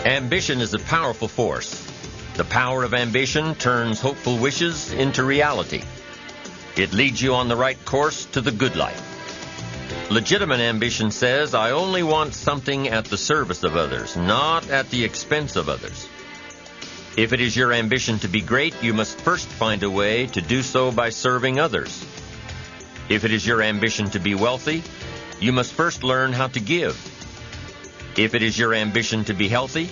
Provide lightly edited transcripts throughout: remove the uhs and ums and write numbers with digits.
Ambition is a powerful force. The power of ambition turns hopeful wishes into reality. It leads you on the right course to the good life. Legitimate ambition says, I only want something at the service of others, not at the expense of others. If it is your ambition to be great, you must first find a way to do so by serving others. If it is your ambition to be wealthy, you must first learn how to give. If it is your ambition to be healthy,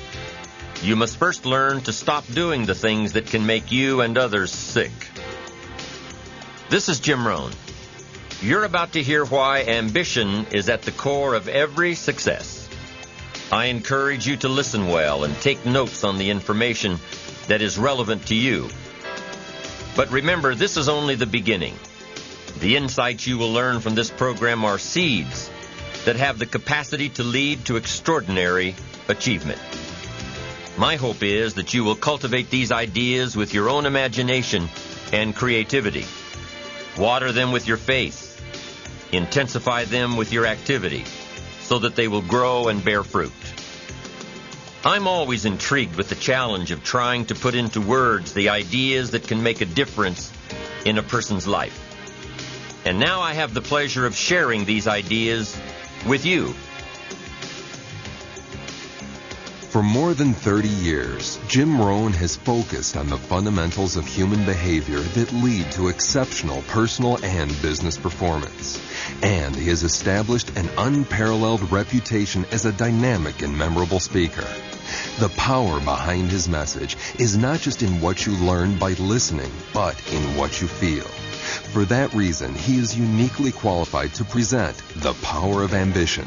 you must first learn to stop doing the things that can make you and others sick. This is Jim Rohn. You're about to hear why ambition is at the core of every success. I encourage you to listen well and take notes on the information that is relevant to you. But remember, this is only the beginning. The insights you will learn from this program are seeds that have the capacity to lead to extraordinary achievement. My hope is that you will cultivate these ideas with your own imagination and creativity. Water them with your faith. Intensify them with your activity so that they will grow and bear fruit. I'm always intrigued with the challenge of trying to put into words the ideas that can make a difference in a person's life. And now I have the pleasure of sharing these ideas with you. For more than 30 years, Jim Rohn has focused on the fundamentals of human behavior that lead to exceptional personal and business performance. And he has established an unparalleled reputation as a dynamic and memorable speaker. The power behind his message is not just in what you learn by listening, but in what you feel. For that reason, he is uniquely qualified to present The Power of Ambition.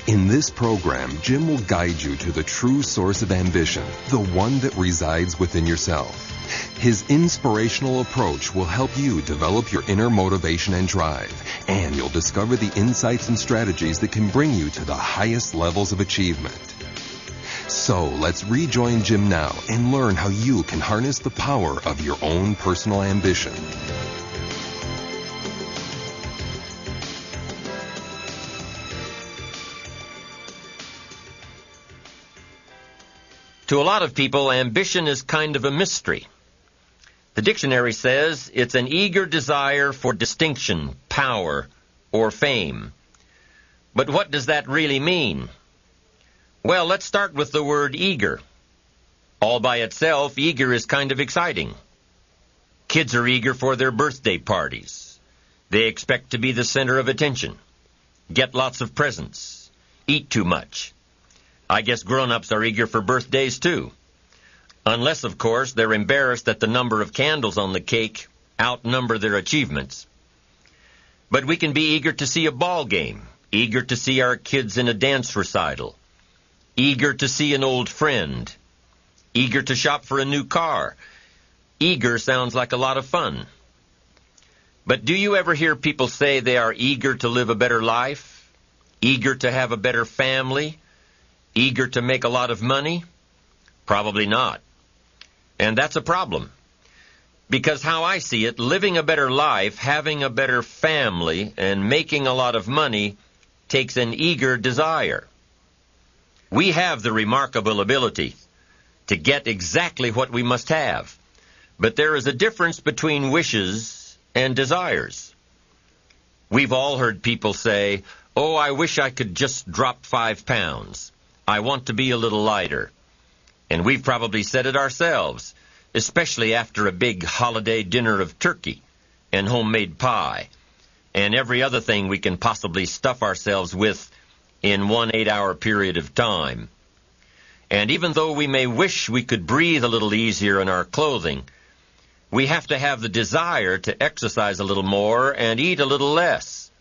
In this program, Jim will guide you to the true source of ambition, the one that resides within yourself. His inspirational approach will help you develop your inner motivation and drive, and you'll discover the insights and strategies that can bring you to the highest levels of achievement. So let's rejoin Jim now and learn how you can harness the power of your own personal ambition. To a lot of people, ambition is kind of a mystery. The dictionary says it's an eager desire for distinction, power, or fame. But what does that really mean? Well, let's start with the word eager. All by itself, eager is kind of exciting. Kids are eager for their birthday parties. They expect to be the center of attention, get lots of presents, eat too much. I guess grown-ups are eager for birthdays too. Unless, of course, they're embarrassed that the number of candles on the cake outnumber their achievements. But we can be eager to see a ball game, eager to see our kids in a dance recital, eager to see an old friend, eager to shop for a new car. Eager sounds like a lot of fun. But do you ever hear people say they are eager to live a better life, eager to have a better family, eager to make a lot of money? Probably not. And that's a problem. Because how I see it, living a better life, having a better family, and making a lot of money takes an eager desire. We have the remarkable ability to get exactly what we must have. But there is a difference between wishes and desires. We've all heard people say, "Oh, I wish I could just drop 5 pounds. I want to be a little lighter." And we've probably said it ourselves, especially after a big holiday dinner of turkey and homemade pie and every other thing we can possibly stuff ourselves with in one 8-hour period of time. And even though we may wish we could breathe a little easier in our clothing, we have to have the desire to exercise a little more and eat a little less.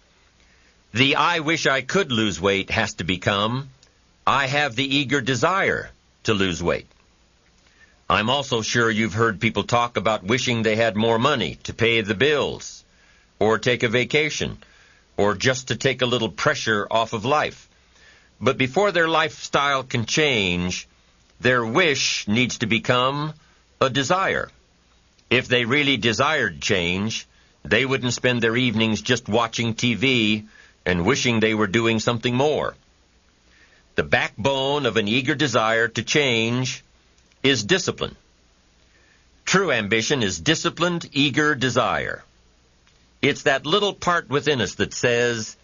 The "I wish I could lose weight" has to become "I have the eager desire to lose weight." I'm also sure you've heard people talk about wishing they had more money to pay the bills, or take a vacation, or just to take a little pressure off of life. But before their lifestyle can change, their wish needs to become a desire. If they really desired change, they wouldn't spend their evenings just watching TV and wishing they were doing something more. The backbone of an eager desire to change is discipline. True ambition is disciplined, eager desire. It's that little part within us that says,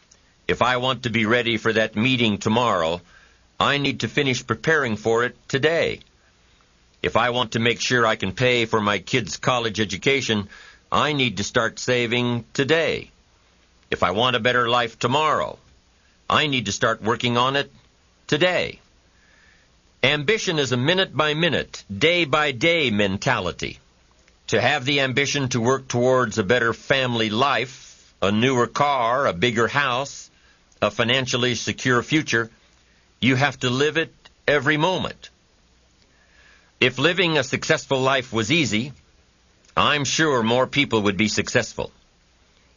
if I want to be ready for that meeting tomorrow, I need to finish preparing for it today. If I want to make sure I can pay for my kids' college education, I need to start saving today. If I want a better life tomorrow, I need to start working on it today. Ambition is a minute-by-minute, day-by-day mentality. To have the ambition to work towards a better family life, a newer car, a bigger house, a financially secure future, you have to live it every moment. If living a successful life was easy, I'm sure more people would be successful.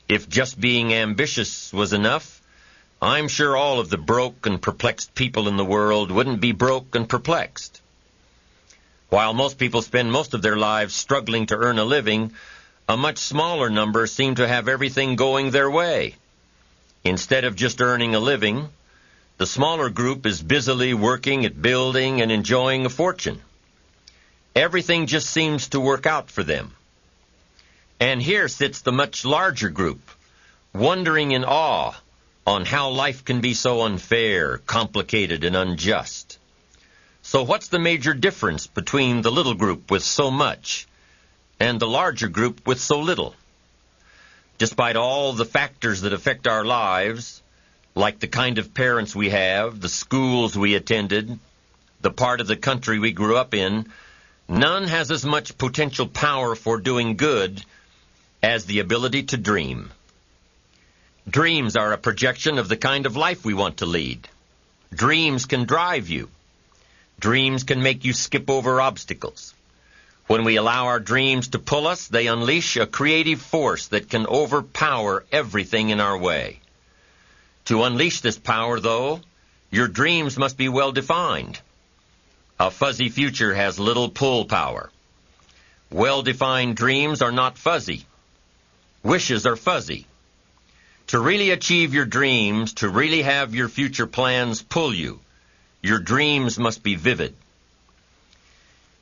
If just being ambitious was enough, I'm sure all of the broke and perplexed people in the world wouldn't be broke and perplexed. While most people spend most of their lives struggling to earn a living, a much smaller number seem to have everything going their way. Instead of just earning a living, the smaller group is busily working at building and enjoying a fortune. Everything just seems to work out for them. And here sits the much larger group, wondering in awe on how life can be so unfair, complicated, and unjust. So what's the major difference between the little group with so much and the larger group with so little? Despite all the factors that affect our lives, like the kind of parents we have, the schools we attended, the part of the country we grew up in, none has as much potential power for doing good as the ability to dream. Dreams are a projection of the kind of life we want to lead. Dreams can drive you. Dreams can make you skip over obstacles. When we allow our dreams to pull us, they unleash a creative force that can overpower everything in our way. To unleash this power, though, your dreams must be well defined. A fuzzy future has little pull power. Well-defined dreams are not fuzzy. Wishes are fuzzy. To really achieve your dreams, to really have your future plans pull you, your dreams must be vivid.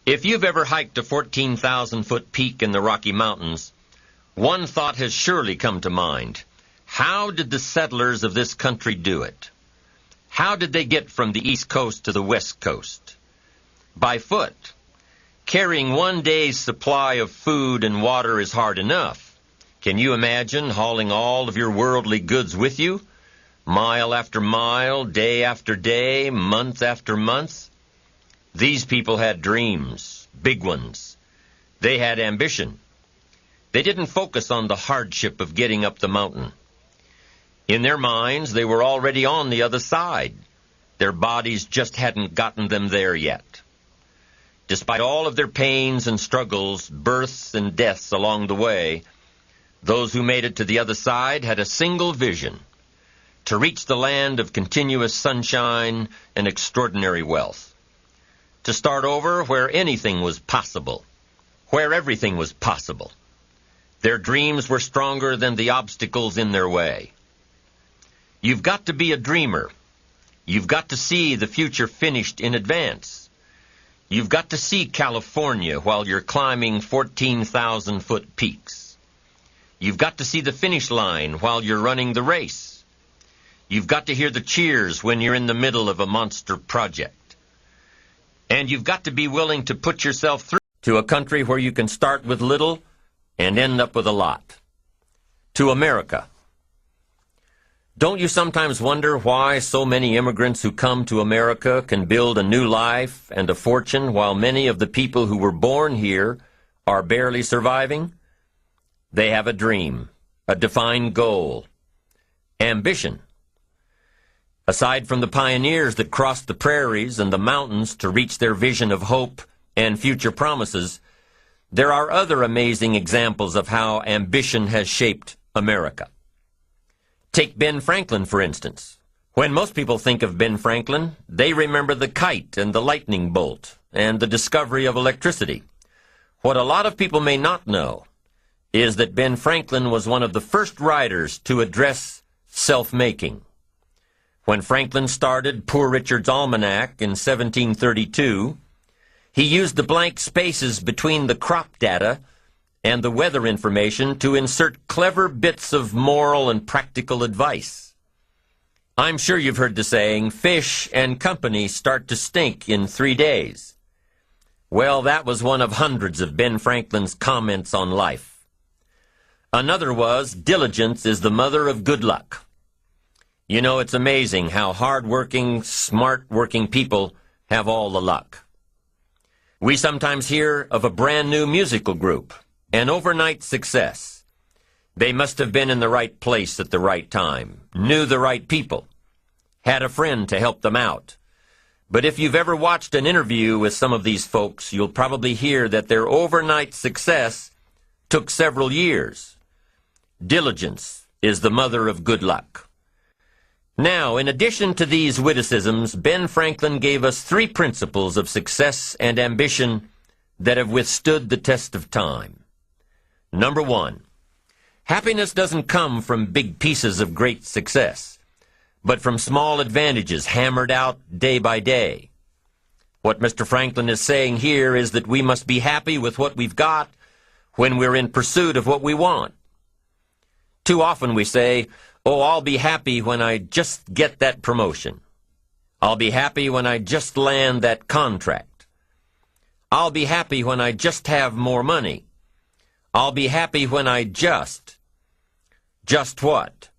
If you've ever hiked a 14,000-foot peak in the Rocky Mountains, one thought has surely come to mind. How did the settlers of this country do it? How did they get from the East Coast to the West Coast? By foot. Carrying one day's supply of food and water is hard enough. Can you imagine hauling all of your worldly goods with you, mile after mile, day after day, month after month? These people had dreams, big ones. They had ambition. They didn't focus on the hardship of getting up the mountain. In their minds, they were already on the other side. Their bodies just hadn't gotten them there yet. Despite all of their pains and struggles, births and deaths along the way, those who made it to the other side had a single vision: to reach the land of continuous sunshine and extraordinary wealth. To start over where anything was possible, where everything was possible. Their dreams were stronger than the obstacles in their way. You've got to be a dreamer. You've got to see the future finished in advance. You've got to see California while you're climbing 14,000-foot peaks. You've got to see the finish line while you're running the race. You've got to hear the cheers when you're in the middle of a monster project. And you've got to be willing to put yourself through to a country where you can start with little and end up with a lot. To America. Don't you sometimes wonder why so many immigrants who come to America can build a new life and a fortune while many of the people who were born here are barely surviving? They have a dream, a defined goal, ambition. Aside from the pioneers that crossed the prairies and the mountains to reach their vision of hope and future promises, there are other amazing examples of how ambition has shaped America. Take Ben Franklin, for instance. When most people think of Ben Franklin, they remember the kite and the lightning bolt and the discovery of electricity. What a lot of people may not know is that Ben Franklin was one of the first writers to address self-making. When Franklin started Poor Richard's Almanac in 1732, he used the blank spaces between the crop data and the weather information to insert clever bits of moral and practical advice. I'm sure you've heard the saying, fish and company start to stink in 3 days. Well, that was one of hundreds of Ben Franklin's comments on life. Another was, diligence is the mother of good luck. You know, it's amazing how hard-working, smart-working people have all the luck. We sometimes hear of a brand-new musical group, an overnight success. They must have been in the right place at the right time, knew the right people, had a friend to help them out. But if you've ever watched an interview with some of these folks, you'll probably hear that their overnight success took several years. Diligence is the mother of good luck. Now, in addition to these witticisms, Ben Franklin gave us 3 principles of success and ambition that have withstood the test of time. Number 1, happiness doesn't come from big pieces of great success, but from small advantages hammered out day by day. What Mr. Franklin is saying here is that we must be happy with what we've got when we're in pursuit of what we want. Too often we say, oh, I'll be happy when I just get that promotion. I'll be happy when I just land that contract. I'll be happy when I just have more money. I'll be happy when I just. Just what?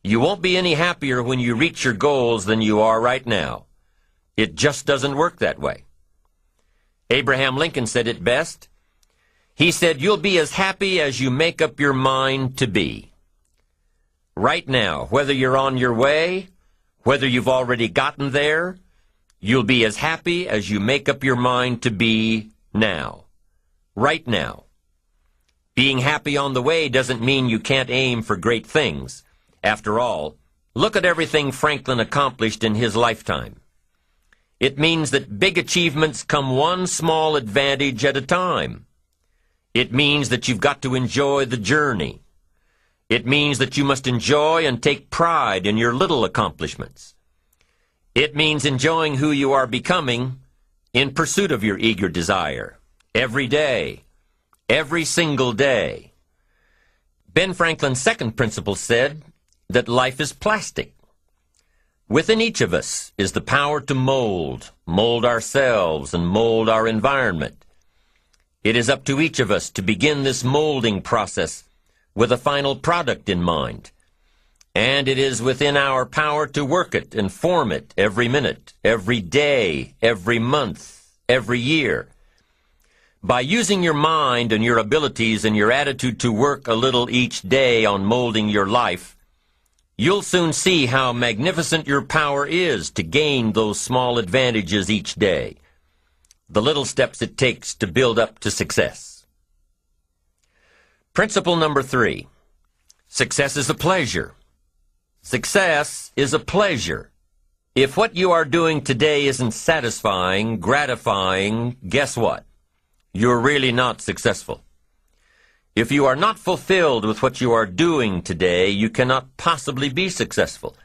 You won't be any happier when you reach your goals than you are right now. It just doesn't work that way. Abraham Lincoln said it best. He said, you'll be as happy as you make up your mind to be. Right now, whether you're on your way, whether you've already gotten there, you'll be as happy as you make up your mind to be now. Right now. Being happy on the way doesn't mean you can't aim for great things. After all, look at everything Franklin accomplished in his lifetime. It means that big achievements come one small advantage at a time. It means that you've got to enjoy the journey. It means that you must enjoy and take pride in your little accomplishments. It means enjoying who you are becoming in pursuit of your eager desire, every day, every single day. Ben Franklin's second principle said that life is plastic. Within each of us is the power to mold ourselves and mold our environment. It is up to each of us to begin this molding process with a final product in mind. And it is within our power to work it and form it every minute, every day, every month, every year. By using your mind and your abilities and your attitude to work a little each day on molding your life, you'll soon see how magnificent your power is to gain those small advantages each day, the little steps it takes to build up to success. Principle number 3, success is a pleasure. Success is a pleasure. If what you are doing today isn't satisfying, gratifying, guess what? You're really not successful. If you are not fulfilled with what you are doing today, you cannot possibly be successful.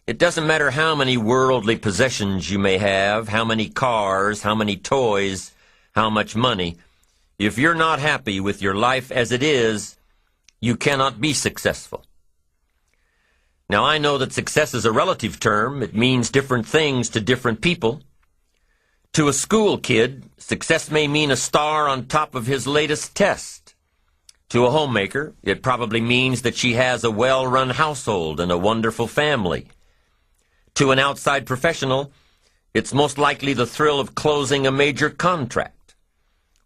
It doesn't matter how many worldly possessions you may have, how many cars, how many toys, how much money. If you're not happy with your life as it is, you cannot be successful. Now, I know that success is a relative term. It means different things to different people. To a school kid, success may mean a star on top of his latest test. To a homemaker, it probably means that she has a well-run household and a wonderful family. To an outside professional, it's most likely the thrill of closing a major contract,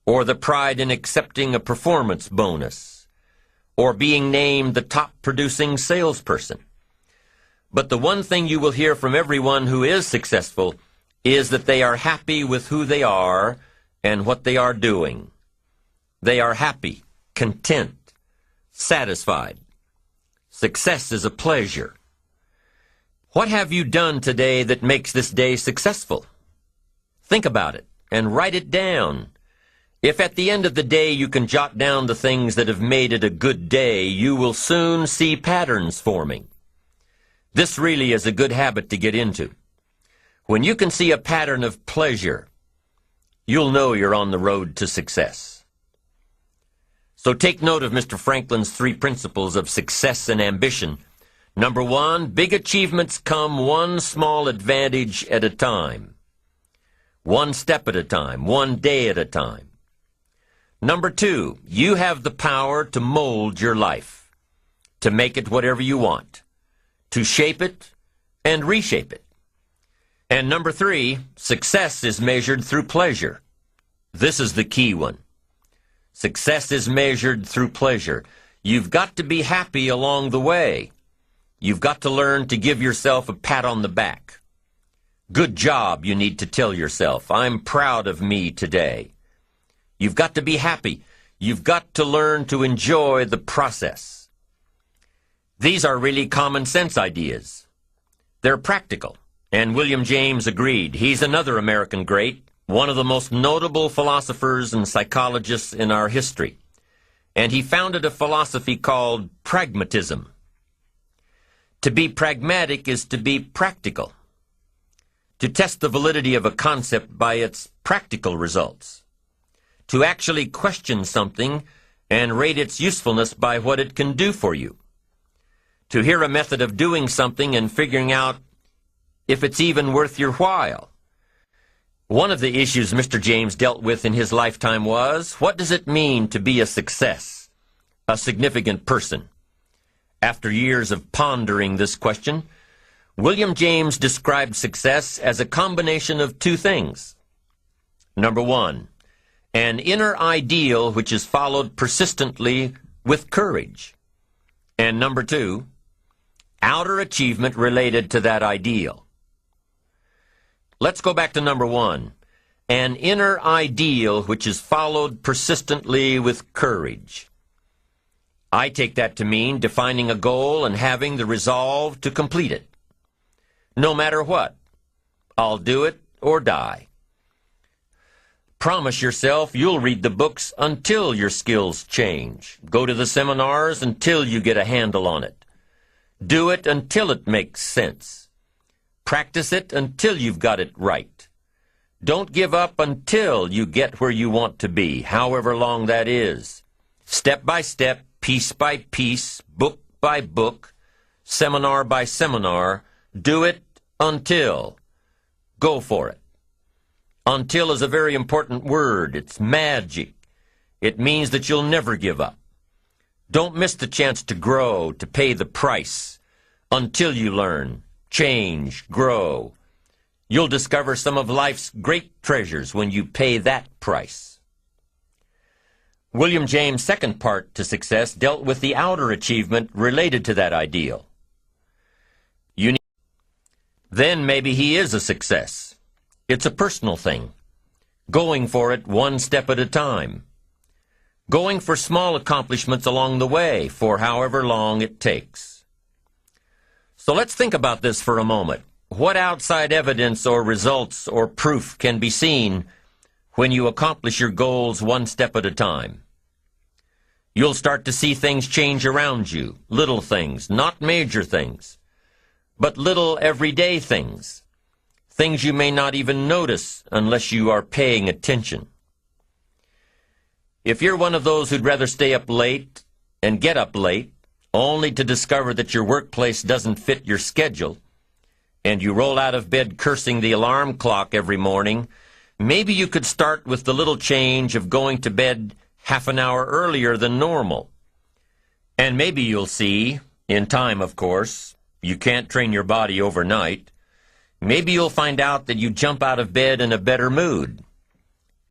or the pride in accepting a performance bonus, or being named the top-producing salesperson. But the one thing you will hear from everyone who is successful is that they are happy with who they are and what they are doing. They are happy, content, satisfied. Success is a pleasure. What have you done today that makes this day successful? Think about it and write it down. If at the end of the day you can jot down the things that have made it a good day, you will soon see patterns forming. This really is a good habit to get into. When you can see a pattern of pleasure, you'll know you're on the road to success. So take note of Mr. Franklin's 3 principles of success and ambition. Number 1, big achievements come one small advantage at a time. One step at a time, one day at a time. Number 2, you have the power to mold your life, to make it whatever you want, to shape it and reshape it. And number 3, success is measured through pleasure. This is the key one. Success is measured through pleasure. You've got to be happy along the way. You've got to learn to give yourself a pat on the back. Good job, you need to tell yourself. I'm proud of me today. You've got to be happy. You've got to learn to enjoy the process. These are really common sense ideas. They're practical, and William James agreed. He's another American great, one of the most notable philosophers and psychologists in our history, and he founded a philosophy called pragmatism. To be pragmatic is to be practical, to test the validity of a concept by its practical results, to actually question something and rate its usefulness by what it can do for you, to hear a method of doing something and figuring out if it's even worth your while. One of the issues Mr. James dealt with in his lifetime was, what does it mean to be a success, a significant person? After years of pondering this question, William James described success as a combination of 2 things. Number 1, an inner ideal which is followed persistently with courage. And number 2, outer achievement related to that ideal. Let's go back to number 1, an inner ideal which is followed persistently with courage. I take that to mean defining a goal and having the resolve to complete it. No matter what, I'll do it or die. Promise yourself you'll read the books until your skills change. Go to the seminars until you get a handle on it. Do it until it makes sense. Practice it until you've got it right. Don't give up until you get where you want to be, however long that is. Step by step, piece by piece, book by book, seminar by seminar, do it until. Go for it. Until is a very important word. It's magic. It means that you'll never give up. Don't miss the chance to grow, to pay the price, until you learn, change, grow. You'll discover some of life's great treasures when you pay that price. William James' second part to success dealt with the outer achievement related to that ideal. Then maybe he is a success. It's a personal thing. Going for it one step at a time. Going for small accomplishments along the way for however long it takes. So let's think about this for a moment. What outside evidence or results or proof can be seen when you accomplish your goals one step at a time? You'll start to see things change around you, little things, not major things, but little everyday things, things you may not even notice unless you are paying attention. If you're one of those who'd rather stay up late and get up late, only to discover that your workplace doesn't fit your schedule, and you roll out of bed cursing the alarm clock every morning, maybe you could start with the little change of going to bed half an hour earlier than normal. And maybe you'll see, in time of course, you can't train your body overnight, maybe you'll find out that you jump out of bed in a better mood,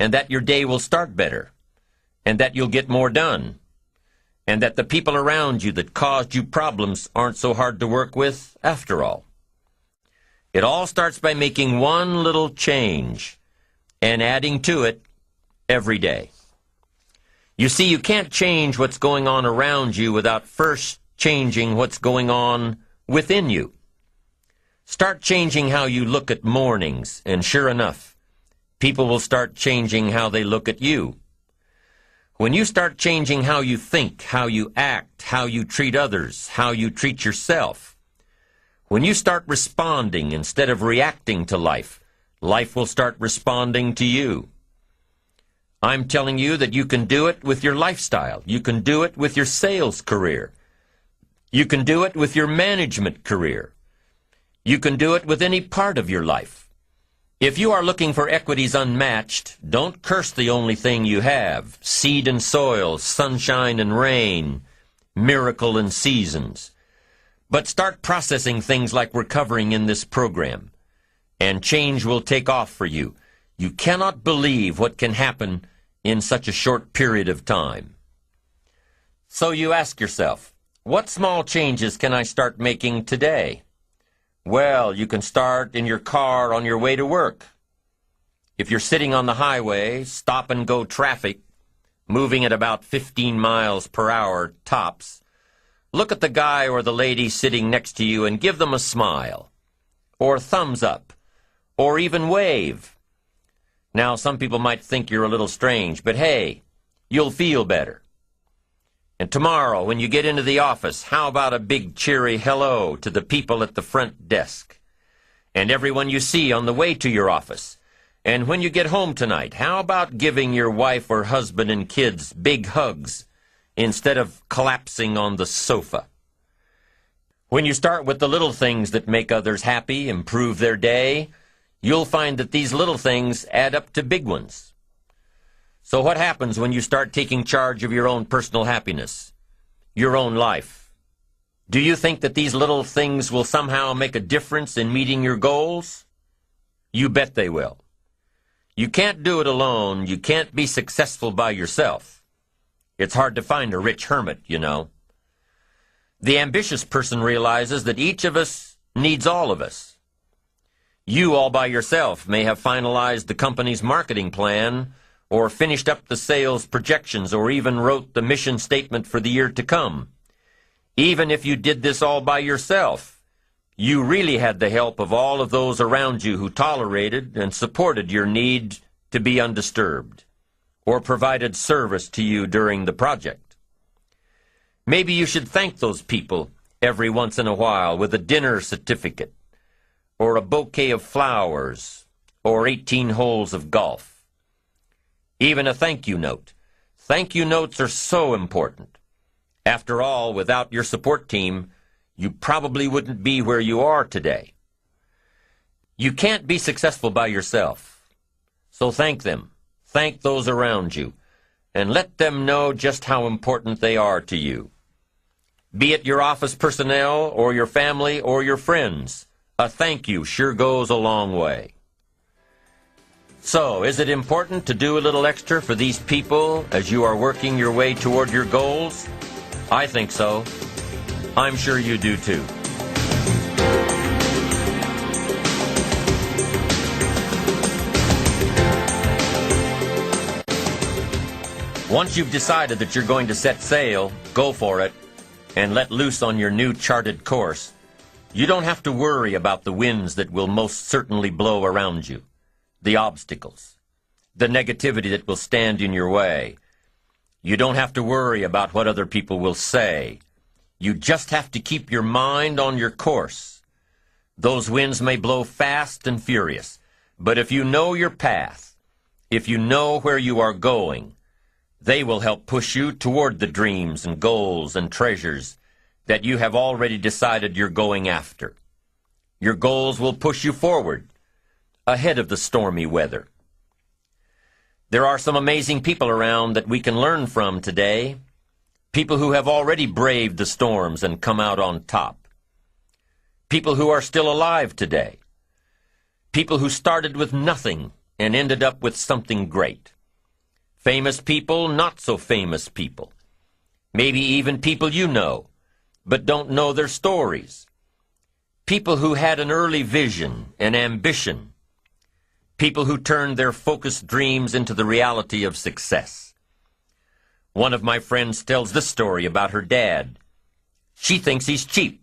and that your day will start better, and that you'll get more done, and that the people around you that caused you problems aren't so hard to work with after all. It all starts by making one little change and adding to it every day. You see, you can't change what's going on around you without first changing what's going on within you. Start changing how you look at mornings, and sure enough, people will start changing how they look at you. When you start changing how you think, how you act, how you treat others, how you treat yourself, When you start responding instead of reacting to life, life will start responding to you. I'm telling you that you can do it with your lifestyle. You can do it with your sales career. You can do it with your management career. You can do it with any part of your life. If you are looking for equities unmatched, don't curse the only thing you have: seed and soil, sunshine and rain, miracle and seasons. But start processing things like we're covering in this program, and change will take off for you. You cannot believe what can happen in such a short period of time. So you ask yourself, what small changes can I start making today? Well, you can start in your car on your way to work. If you're sitting on the highway, stop-and-go traffic, moving at about 15 miles per hour tops, look at the guy or the lady sitting next to you and give them a smile, or thumbs up, or even wave. Now, some people might think you're a little strange, but hey, you'll feel better. And tomorrow, when you get into the office, how about a big cheery hello to the people at the front desk, and everyone you see on the way to your office? And when you get home tonight, how about giving your wife or husband and kids big hugs instead of collapsing on the sofa? When you start with the little things that make others happy, improve their day, you'll find that these little things add up to big ones. So what happens when you start taking charge of your own personal happiness, your own life? Do you think that these little things will somehow make a difference in meeting your goals? You bet they will. You can't do it alone. You can't be successful by yourself. It's hard to find a rich hermit, you know. The ambitious person realizes that each of us needs all of us. You all by yourself may have finalized the company's marketing plan, or finished up the sales projections, or even wrote the mission statement for the year to come. Even if you did this all by yourself, you really had the help of all of those around you who tolerated and supported your need to be undisturbed, or provided service to you during the project. Maybe you should thank those people every once in a while with a dinner certificate, or a bouquet of flowers, or 18 holes of golf. Even a thank you note. Thank you notes are so important. After all, without your support team, you probably wouldn't be where you are today. You can't be successful by yourself. So thank them. Thank those around you, and let them know just how important they are to you. Be it your office personnel, or your family, or your friends, a thank you sure goes a long way. So, is it important to do a little extra for these people as you are working your way toward your goals? I think so. I'm sure you do too. Once you've decided that you're going to set sail, go for it, and let loose on your new charted course. You don't have to worry about the winds that will most certainly blow around you, the obstacles, the negativity that will stand in your way. You don't have to worry about what other people will say. You just have to keep your mind on your course. Those winds may blow fast and furious, but if you know your path, if you know where you are going, they will help push you toward the dreams and goals and treasures that you have already decided you're going after. Your goals will push you forward, ahead of the stormy weather. There are some amazing people around that we can learn from today, people who have already braved the storms and come out on top, people who are still alive today, people who started with nothing and ended up with something great. Famous people, not so famous people. Maybe even people you know, but don't know their stories. People who had an early vision and ambition. People who turned their focused dreams into the reality of success. One of my friends tells this story about her dad. She thinks he's cheap.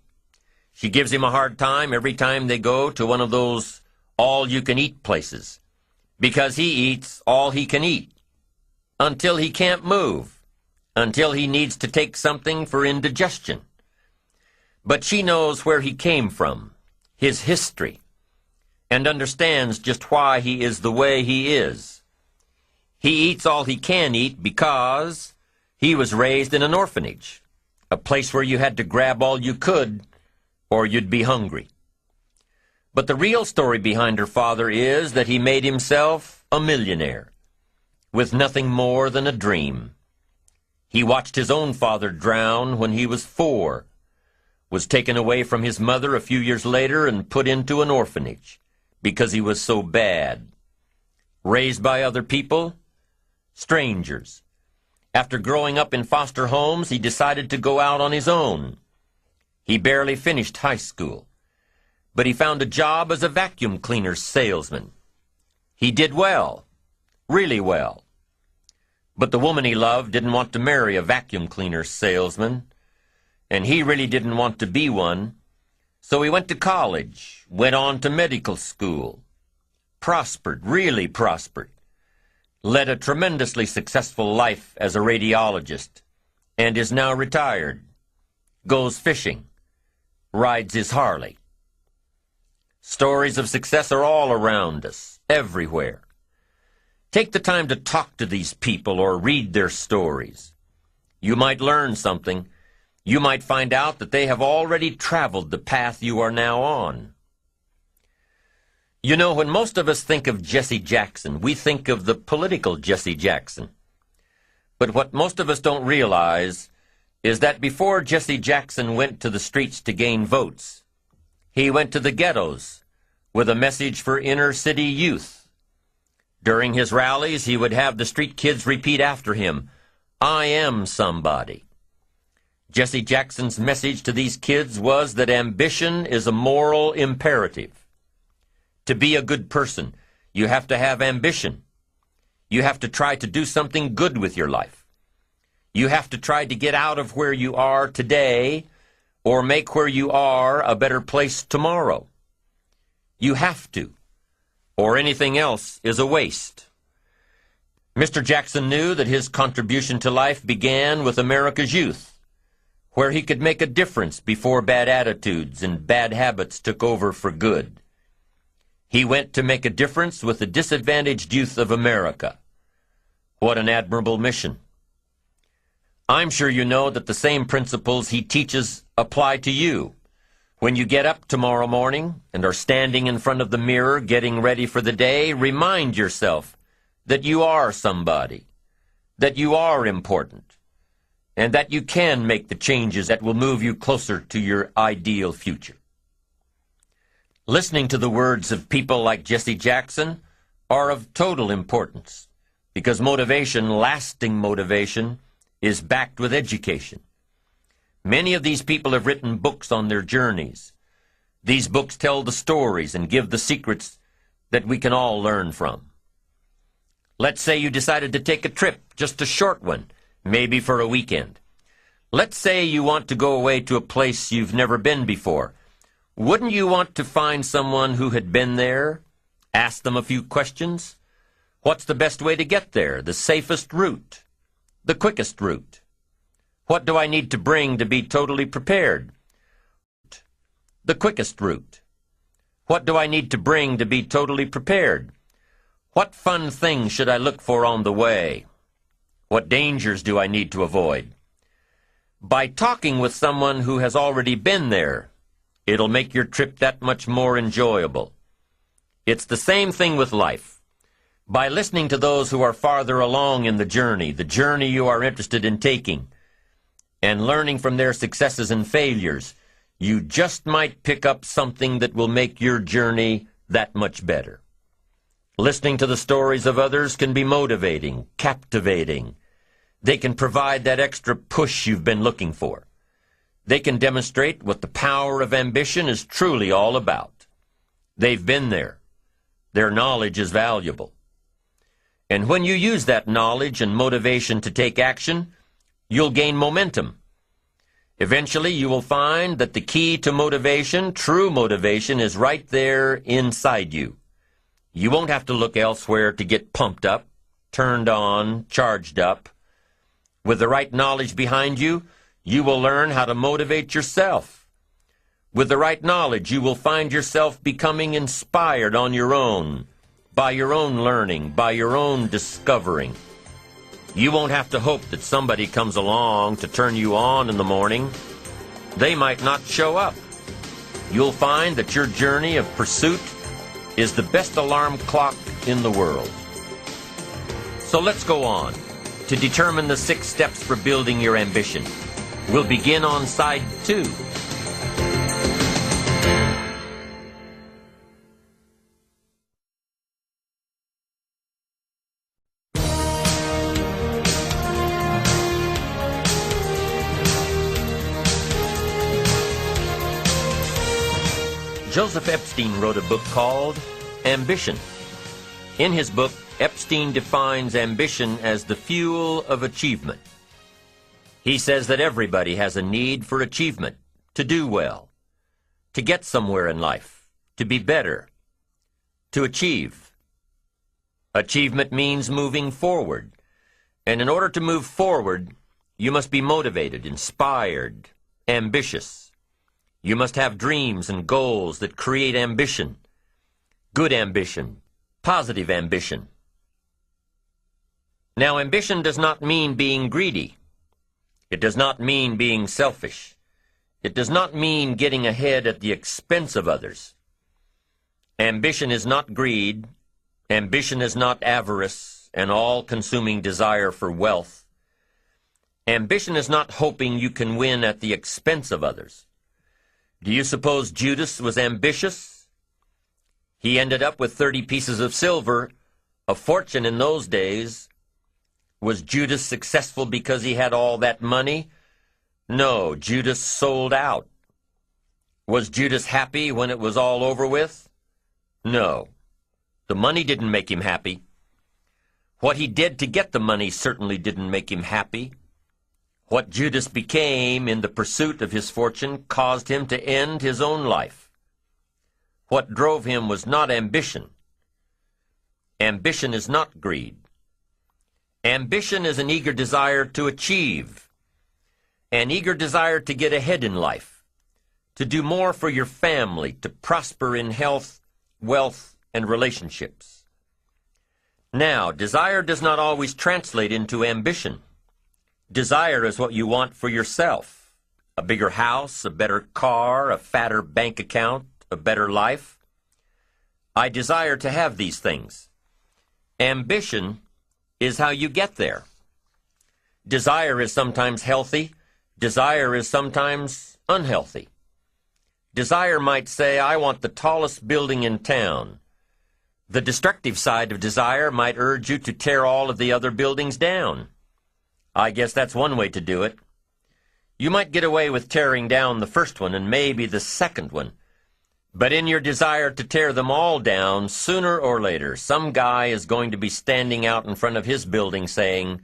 She gives him a hard time every time they go to one of those all-you-can-eat places, because he eats all he can eat. Until he can't move, until he needs to take something for indigestion. But she knows where he came from, his history, and understands just why he is the way he is. He eats all he can eat because he was raised in an orphanage, a place where you had to grab all you could or you'd be hungry. But the real story behind her father is that he made himself a millionaire with nothing more than a dream. He watched his own father drown when he was 4, was taken away from his mother a few years later and put into an orphanage because he was so bad. Raised by other people, strangers. After growing up in foster homes, he decided to go out on his own. He barely finished high school, but he found a job as a vacuum cleaner salesman. He did well, really well. But the woman he loved didn't want to marry a vacuum cleaner salesman, and he really didn't want to be one, so he went to college, went on to medical school, prospered, really prospered, led a tremendously successful life as a radiologist, and is now retired, goes fishing, rides his Harley. Stories of success are all around us, everywhere. Take the time to talk to these people or read their stories. You might learn something. You might find out that they have already traveled the path you are now on. You know, when most of us think of Jesse Jackson, we think of the political Jesse Jackson. But what most of us don't realize is that before Jesse Jackson went to the streets to gain votes, he went to the ghettos with a message for inner-city youth. During his rallies, he would have the street kids repeat after him, "I am somebody." Jesse Jackson's message to these kids was that ambition is a moral imperative. To be a good person, you have to have ambition. You have to try to do something good with your life. You have to try to get out of where you are today or make where you are a better place tomorrow. You have to, or anything else is a waste. Mr. Jackson knew that his contribution to life began with America's youth, where he could make a difference before bad attitudes and bad habits took over for good. He went to make a difference with the disadvantaged youth of America. What an admirable mission. I'm sure you know that the same principles he teaches apply to you. When you get up tomorrow morning and are standing in front of the mirror getting ready for the day, remind yourself that you are somebody, that you are important, and that you can make the changes that will move you closer to your ideal future. Listening to the words of people like Jesse Jackson are of total importance because motivation, lasting motivation, is backed with education. Many of these people have written books on their journeys. These books tell the stories and give the secrets that we can all learn from. Let's say you decided to take a trip, just a short one, maybe for a weekend. Let's say you want to go away to a place you've never been before. Wouldn't you want to find someone who had been there? Ask them a few questions? What's the best way to get there? The safest route? The quickest route? What do I need to bring to be totally prepared? The quickest route. What do I need to bring to be totally prepared? What fun things should I look for on the way? What dangers do I need to avoid? By talking with someone who has already been there, it'll make your trip that much more enjoyable. It's the same thing with life. By listening to those who are farther along in the journey you are interested in taking, and learning from their successes and failures, you just might pick up something that will make your journey that much better. Listening to the stories of others can be motivating, captivating. They can provide that extra push you've been looking for. They can demonstrate what the power of ambition is truly all about. They've been there. Their knowledge is valuable. And when you use that knowledge and motivation to take action, you'll gain momentum. Eventually, you will find that the key to motivation, true motivation, is right there inside you. You won't have to look elsewhere to get pumped up, turned on, charged up. With the right knowledge behind you, you will learn how to motivate yourself. With the right knowledge, you will find yourself becoming inspired on your own, by your own learning, by your own discovering. You won't have to hope that somebody comes along to turn you on in the morning. They might not show up. You'll find that your journey of pursuit is the best alarm clock in the world. So let's go on to determine the 6 steps for building your ambition. We'll begin on side 2. Joseph Epstein wrote a book called Ambition. In his book, Epstein defines ambition as the fuel of achievement. He says that everybody has a need for achievement, to do well, to get somewhere in life, to be better, to achieve. Achievement means moving forward, and in order to move forward, you must be motivated, inspired, ambitious. You must have dreams and goals that create ambition, good ambition, positive ambition. Now, ambition does not mean being greedy. It does not mean being selfish. It does not mean getting ahead at the expense of others. Ambition is not greed. Ambition is not avarice, an all-consuming desire for wealth. Ambition is not hoping you can win at the expense of others. Do you suppose Judas was ambitious? He ended up with 30 pieces of silver, a fortune in those days. Was Judas successful because he had all that money? No, Judas sold out. Was Judas happy when it was all over with? No. The money didn't make him happy. What he did to get the money certainly didn't make him happy. What Judas became in the pursuit of his fortune caused him to end his own life. What drove him was not ambition. Ambition is not greed. Ambition is an eager desire to achieve, an eager desire to get ahead in life, to do more for your family, to prosper in health, wealth, and relationships. Now, desire does not always translate into ambition. Desire is what you want for yourself. A bigger house, a better car, a fatter bank account, a better life. I desire to have these things. Ambition is how you get there. Desire is sometimes healthy. Desire is sometimes unhealthy. Desire might say, I want the tallest building in town. The destructive side of desire might urge you to tear all of the other buildings down. I guess that's one way to do it. You might get away with tearing down the first one and maybe the second one. But in your desire to tear them all down, sooner or later, some guy is going to be standing out in front of his building saying,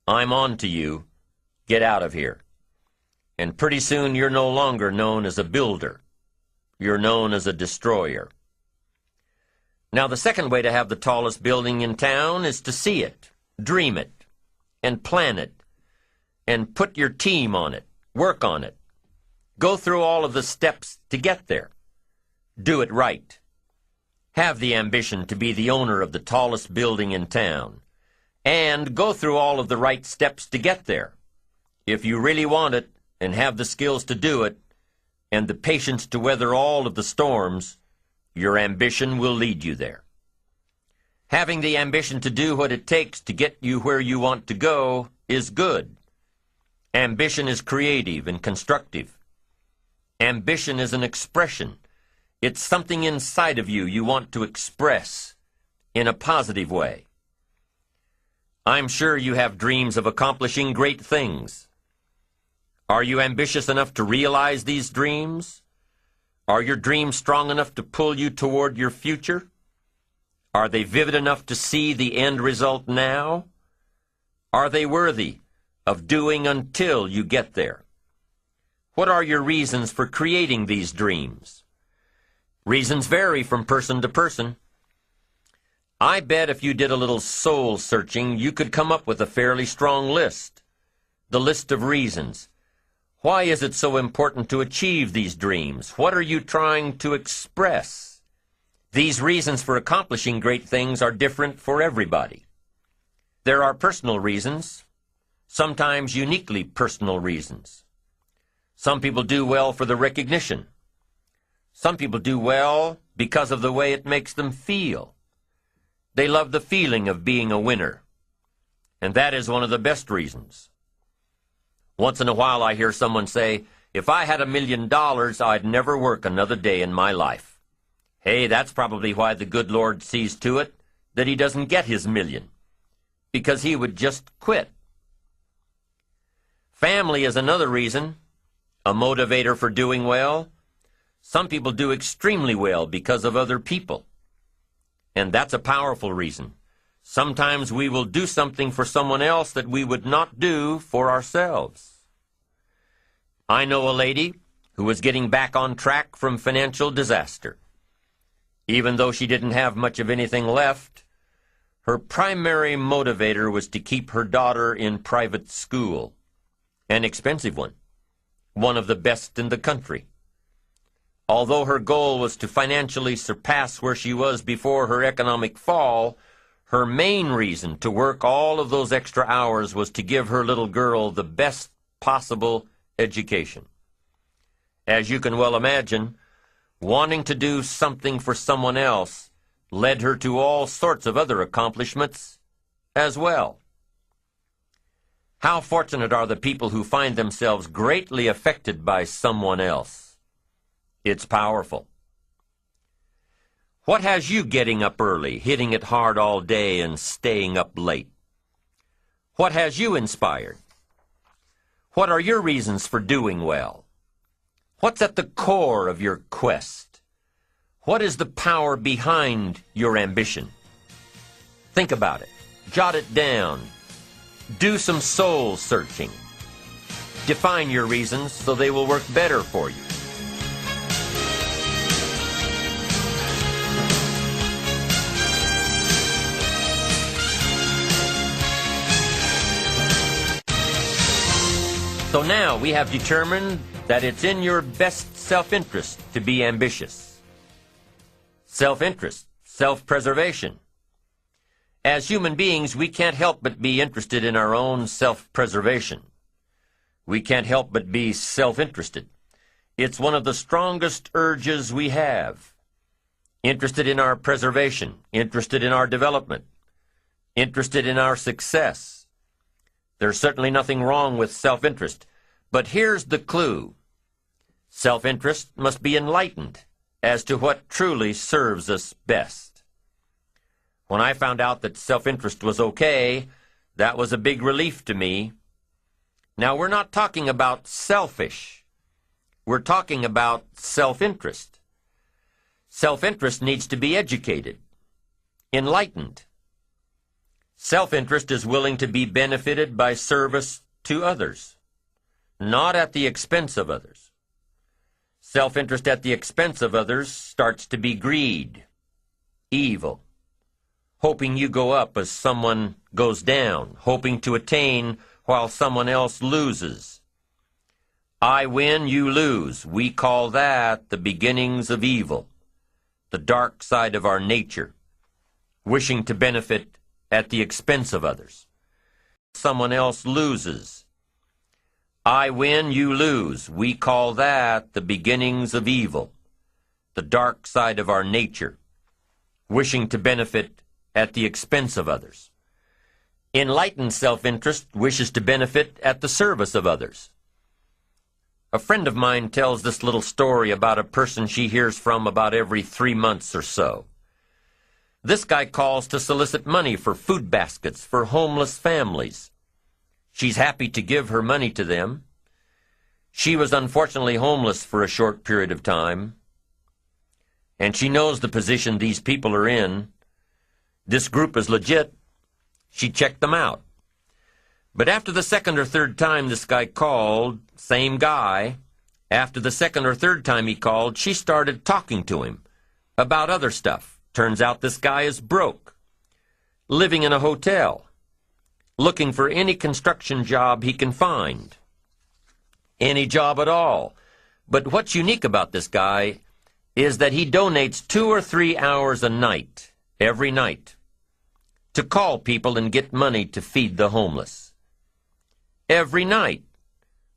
I'm on to you. Get out of here. And pretty soon you're no longer known as a builder. You're known as a destroyer. Now, the second way to have the tallest building in town is to see it, dream it, and plan it, and put your team on it, work on it. Go through all of the steps to get there. Do it right. Have the ambition to be the owner of the tallest building in town. And go through all of the right steps to get there. If you really want it, and have the skills to do it, and the patience to weather all of the storms, your ambition will lead you there. Having the ambition to do what it takes to get you where you want to go is good. Ambition is creative and constructive. Ambition is an expression. It's something inside of you want to express in a positive way. I'm sure you have dreams of accomplishing great things. Are you ambitious enough to realize these dreams? Are your dreams strong enough to pull you toward your future? Are they vivid enough to see the end result now? Are they worthy of doing until you get there? What are your reasons for creating these dreams? Reasons vary from person to person. I bet if you did a little soul searching, you could come up with a fairly strong list. The list of reasons. Why is it so important to achieve these dreams? What are you trying to express? These reasons for accomplishing great things are different for everybody. There are personal reasons, sometimes uniquely personal reasons. Some people do well for the recognition. Some people do well because of the way it makes them feel. They love the feeling of being a winner. And that is one of the best reasons. Once in a while I hear someone say, "If I had $1 million, I'd never work another day in my life." Hey, that's probably why the good Lord sees to it that he doesn't get his million, because he would just quit. Family is another reason, a motivator for doing well. Some people do extremely well because of other people, and that's a powerful reason. Sometimes we will do something for someone else that we would not do for ourselves. I know a lady who was getting back on track from financial disaster. Even though she didn't have much of anything left, her primary motivator was to keep her daughter in private school, an expensive one of the best in the country. Although her goal was to financially surpass where she was before her economic fall, her main reason to work all of those extra hours was to give her little girl the best possible education. As you can well imagine, wanting to do something for someone else led her to all sorts of other accomplishments as well. How fortunate are the people who find themselves greatly affected by someone else. It's powerful. What has you getting up early, hitting it hard all day, and staying up late? What has you inspired? What are your reasons for doing well? What's at the core of your quest? What is the power behind your ambition? Think about it. Jot it down. Do some soul searching. Define your reasons so they will work better for you. So now we have determined that it's in your best self-interest to be ambitious. Self-interest, self-preservation. As human beings, we can't help but be interested in our own self-preservation. We can't help but be self-interested. It's one of the strongest urges we have. Interested in our preservation, interested in our development, interested in our success. There's certainly nothing wrong with self-interest, but here's the clue. Self-interest must be enlightened as to what truly serves us best. When I found out that self-interest was okay, that was a big relief to me. Now, we're not talking about selfish. We're talking about self-interest. Self-interest needs to be educated, enlightened. Self-interest is willing to be benefited by service to others, not at the expense of others. Self-interest at the expense of others starts to be greed, evil, hoping you go up as someone goes down, hoping to attain while someone else loses. I win, you lose. We call that the beginnings of evil, the dark side of our nature, wishing to benefit at the expense of others. Someone else loses. I win, you lose. We call that the beginnings of evil, the dark side of our nature, wishing to benefit at the expense of others. Enlightened self-interest wishes to benefit at the service of others. A friend of mine tells this little story about a person she hears from about every 3 months or so. This guy calls to solicit money for food baskets for homeless families. She's happy to give her money to them. She was unfortunately homeless for a short period of time, and she knows the position these people are in. This group is legit. She checked them out. But after the second or third time this guy called, same guy, after the second or third time he called, she started talking to him about other stuff. Turns out this guy is broke, living in a hotel, looking for any construction job he can find. any job at all. But what's unique about this guy is that he donates 2 or 3 hours a night, every night, to call people and get money to feed the homeless. Every night,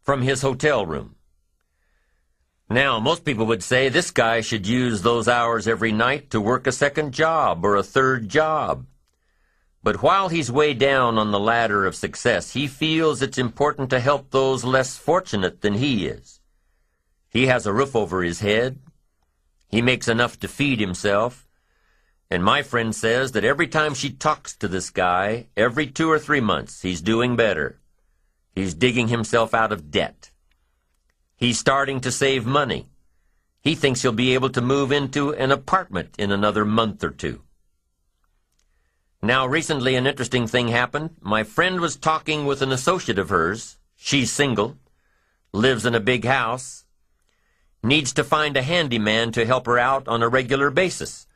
from his hotel room. Now, most people would say this guy should use those hours every night to work a second job or a third job. But while he's way down on the ladder of success, he feels it's important to help those less fortunate than he is. He has a roof over his head. He makes enough to feed himself. And my friend says that every time she talks to this guy, every 2 or 3 months, he's doing better. He's digging himself out of debt. He's starting to save money. He thinks he'll be able to move into an apartment in another month or 2. Now, recently an interesting thing happened. My friend was talking with an associate of hers. She's single, lives in a big house, needs to find a handyman to help her out on a regular basis,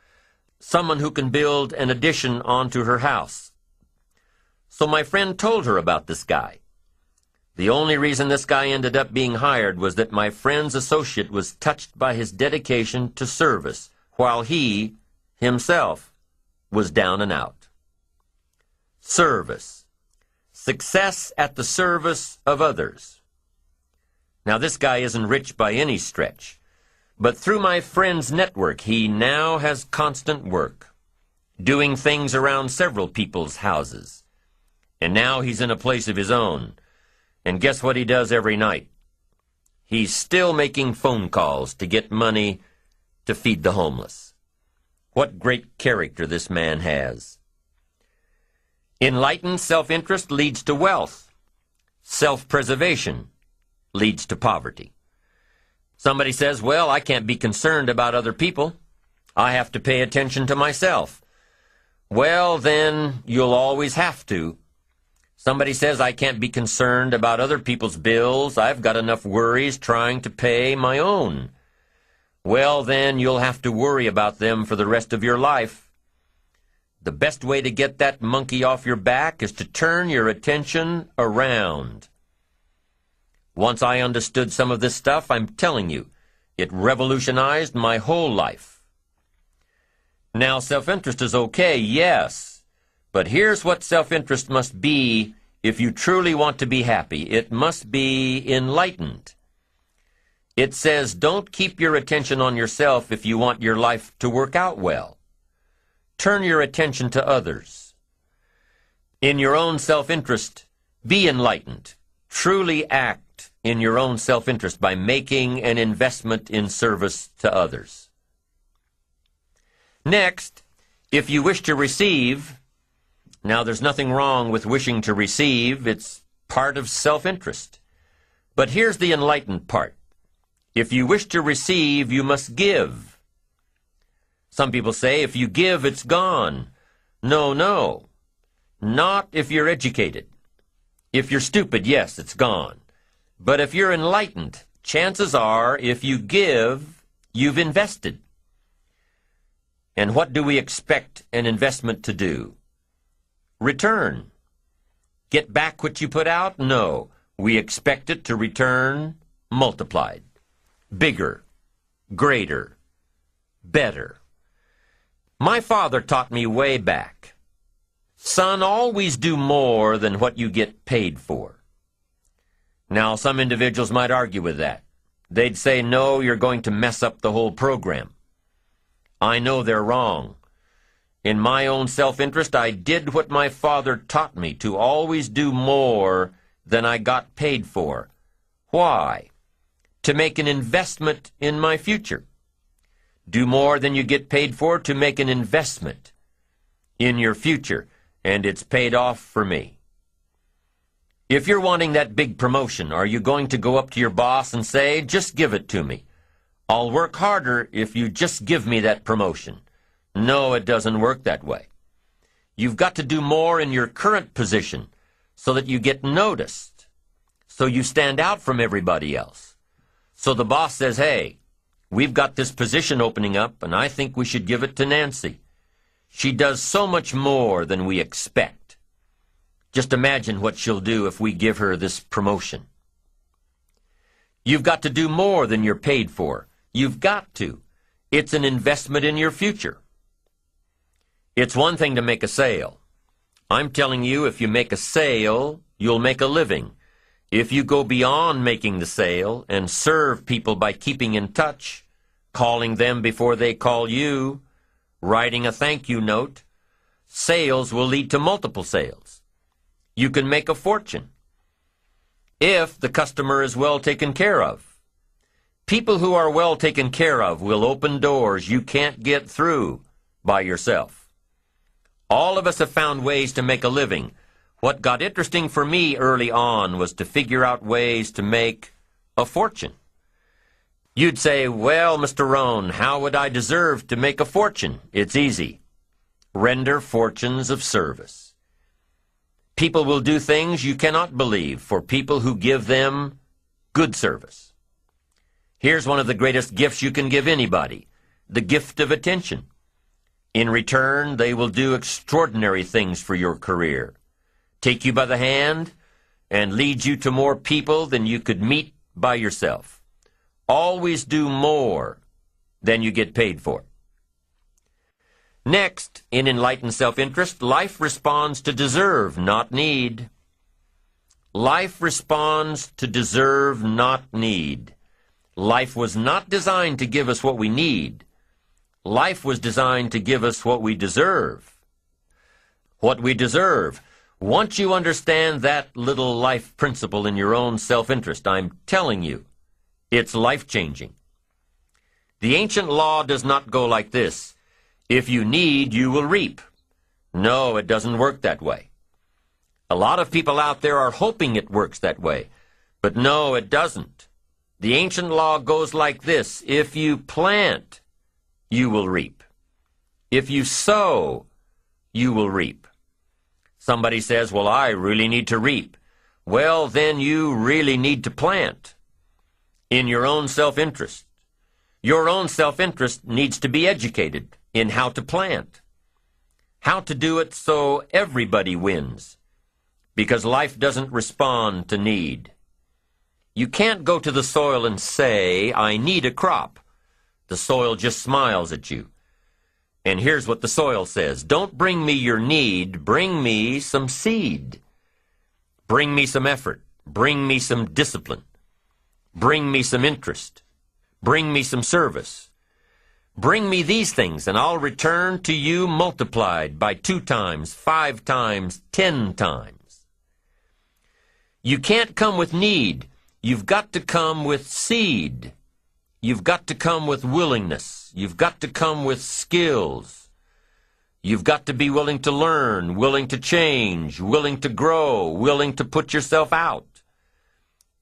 someone who can build an addition onto her house. So my friend told her about this guy. The only reason this guy ended up being hired was that my friend's associate was touched by his dedication to service, while he, himself, was down and out. Service. Success at the service of others. Now, this guy isn't rich by any stretch, but through my friend's network, he now has constant work, doing things around several people's houses. And now he's in a place of his own. And guess what he does every night? He's still making phone calls to get money to feed the homeless. What great character this man has. Enlightened self-interest leads to wealth. Self-preservation leads to poverty. Somebody says, well, I can't be concerned about other people. I have to pay attention to myself. Well, then you'll always have to. Somebody says I can't be concerned about other people's bills. I've got enough worries trying to pay my own. Well, then you'll have to worry about them for the rest of your life. The best way to get that monkey off your back is to turn your attention around. Once I understood some of this stuff, I'm telling you, it revolutionized my whole life. Now, self-interest is okay, yes. But here's what self-interest must be if you truly want to be happy. It must be enlightened. It says, don't keep your attention on yourself if you want your life to work out well. Turn your attention to others. In your own self-interest, be enlightened. Truly act in your own self-interest by making an investment in service to others. Next, if you wish to receive, now, there's nothing wrong with wishing to receive. It's part of self-interest. But here's the enlightened part. If you wish to receive, you must give. Some people say, if you give, it's gone. No. Not if you're educated. If you're stupid, yes, it's gone. But if you're enlightened, chances are, if you give, you've invested. And what do we expect an investment to do? Return. Get back what you put out? No. We expect it to return multiplied. Bigger. Greater. Better. My father taught me way back, son, always do more than what you get paid for. Now, some individuals might argue with that. They'd say, no, you're going to mess up the whole program. I know they're wrong. In my own self-interest, I did what my father taught me, to always do more than I got paid for. Why? To make an investment in my future. Do more than you get paid for to make an investment in your future, and it's paid off for me. If you're wanting that big promotion, are you going to go up to your boss and say, just give it to me? I'll work harder if you just give me that promotion. No, it doesn't work that way. You've got to do more in your current position so that you get noticed, so you stand out from everybody else. So the boss says, hey, we've got this position opening up, and I think we should give it to Nancy. She does so much more than we expect. Just imagine what she'll do if we give her this promotion. You've got to do more than you're paid for. You've got to. It's an investment in your future. It's one thing to make a sale. I'm telling you, if you make a sale, you'll make a living. If you go beyond making the sale and serve people by keeping in touch, calling them before they call you, writing a thank you note, sales will lead to multiple sales. You can make a fortune if the customer is well taken care of. People who are well taken care of will open doors you can't get through by yourself. All of us have found ways to make a living. What got interesting for me early on was to figure out ways to make a fortune. You'd say, well, Mr. Rohn, how would I deserve to make a fortune? It's easy. Render fortunes of service. People will do things you cannot believe for people who give them good service. Here's one of the greatest gifts you can give anybody, the gift of attention. In return, they will do extraordinary things for your career, take you by the hand, and lead you to more people than you could meet by yourself. Always do more than you get paid for. Next, in enlightened self-interest, life responds to deserve, not need. Life responds to deserve, not need. Life was not designed to give us what we need. Life was designed to give us what we deserve. What we deserve. Once you understand that little life principle in your own self-interest, I'm telling you, it's life-changing. The ancient law does not go like this. If you need, you will reap. No, it doesn't work that way. A lot of people out there are hoping it works that way, but no, it doesn't. The ancient law goes like this. If you plant, you will reap. If you sow, you will reap. Somebody says, well, I really need to reap. Well, then you really need to plant in your own self-interest. Your own self-interest needs to be educated in how to plant, how to do it so everybody wins, because life doesn't respond to need. You can't go to the soil and say, I need a crop. The soil just smiles at you. And here's what the soil says. Don't bring me your need, bring me some seed. Bring me some effort. Bring me some discipline. Bring me some interest. Bring me some service. Bring me these things, and I'll return to you multiplied by 2 times, 5 times, 10 times. You can't come with need. You've got to come with seed. You've got to come with willingness. You've got to come with skills. You've got to be willing to learn, willing to change, willing to grow, willing to put yourself out,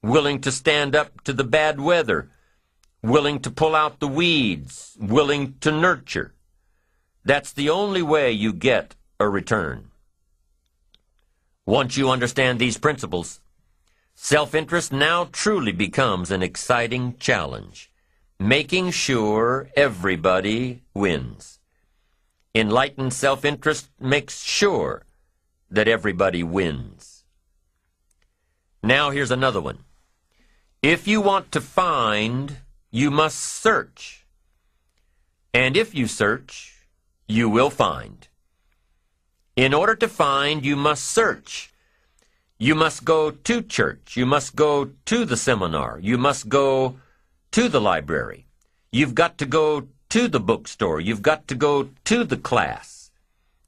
willing to stand up to the bad weather, willing to pull out the weeds, willing to nurture. That's the only way you get a return. Once you understand these principles, self-interest now truly becomes an exciting challenge, making sure everybody wins. Enlightened self-interest makes sure that everybody wins. Now here's another one. If you want to find, you must search. And if you search, you will find. In order to find, you must search. You must go to church. You must go to the seminar. You must go to the library. You've got to go to the bookstore. You've got to go to the class.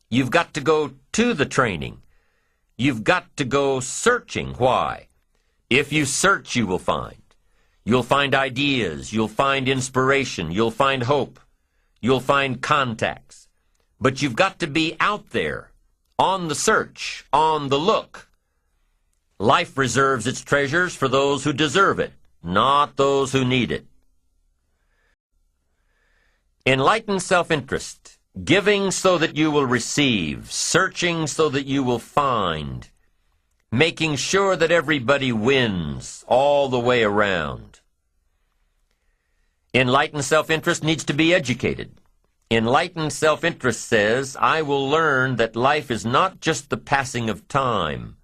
You've got to go to the training. You've got to go searching. Why? If you search, you will find. You'll find ideas. You'll find inspiration. You'll find hope. You'll find contacts. But you've got to be out there, on the search, on the look. Life reserves its treasures for those who deserve it, not those who need it. Enlightened self-interest, giving so that you will receive, searching so that you will find, making sure that everybody wins all the way around. Enlightened self-interest needs to be educated. Enlightened self-interest says, I will learn that life is not just the passing of time.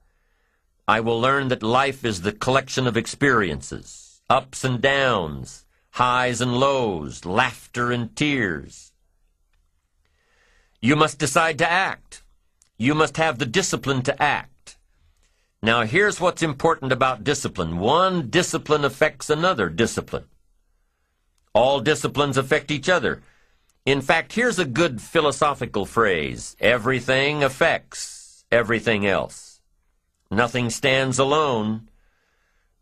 I will learn that life is the collection of experiences, ups and downs, highs and lows, laughter and tears. You must decide to act. You must have the discipline to act. Now, here's what's important about discipline. One discipline affects another discipline. All disciplines affect each other. In fact, here's a good philosophical phrase. Everything affects everything else. Nothing stands alone.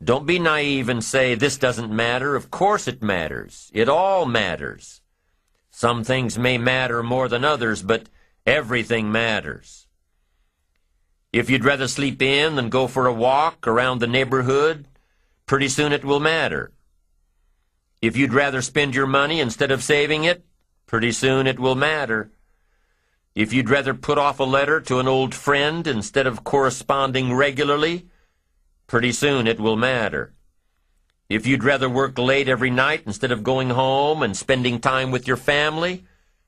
Don't be naive and say, this doesn't matter. Of course it matters. It all matters. Some things may matter more than others, but everything matters. If you'd rather sleep in than go for a walk around the neighborhood, pretty soon it will matter. If you'd rather spend your money instead of saving it, pretty soon it will matter. If you'd rather put off a letter to an old friend instead of corresponding regularly, pretty soon it will matter. If you'd rather work late every night instead of going home and spending time with your family,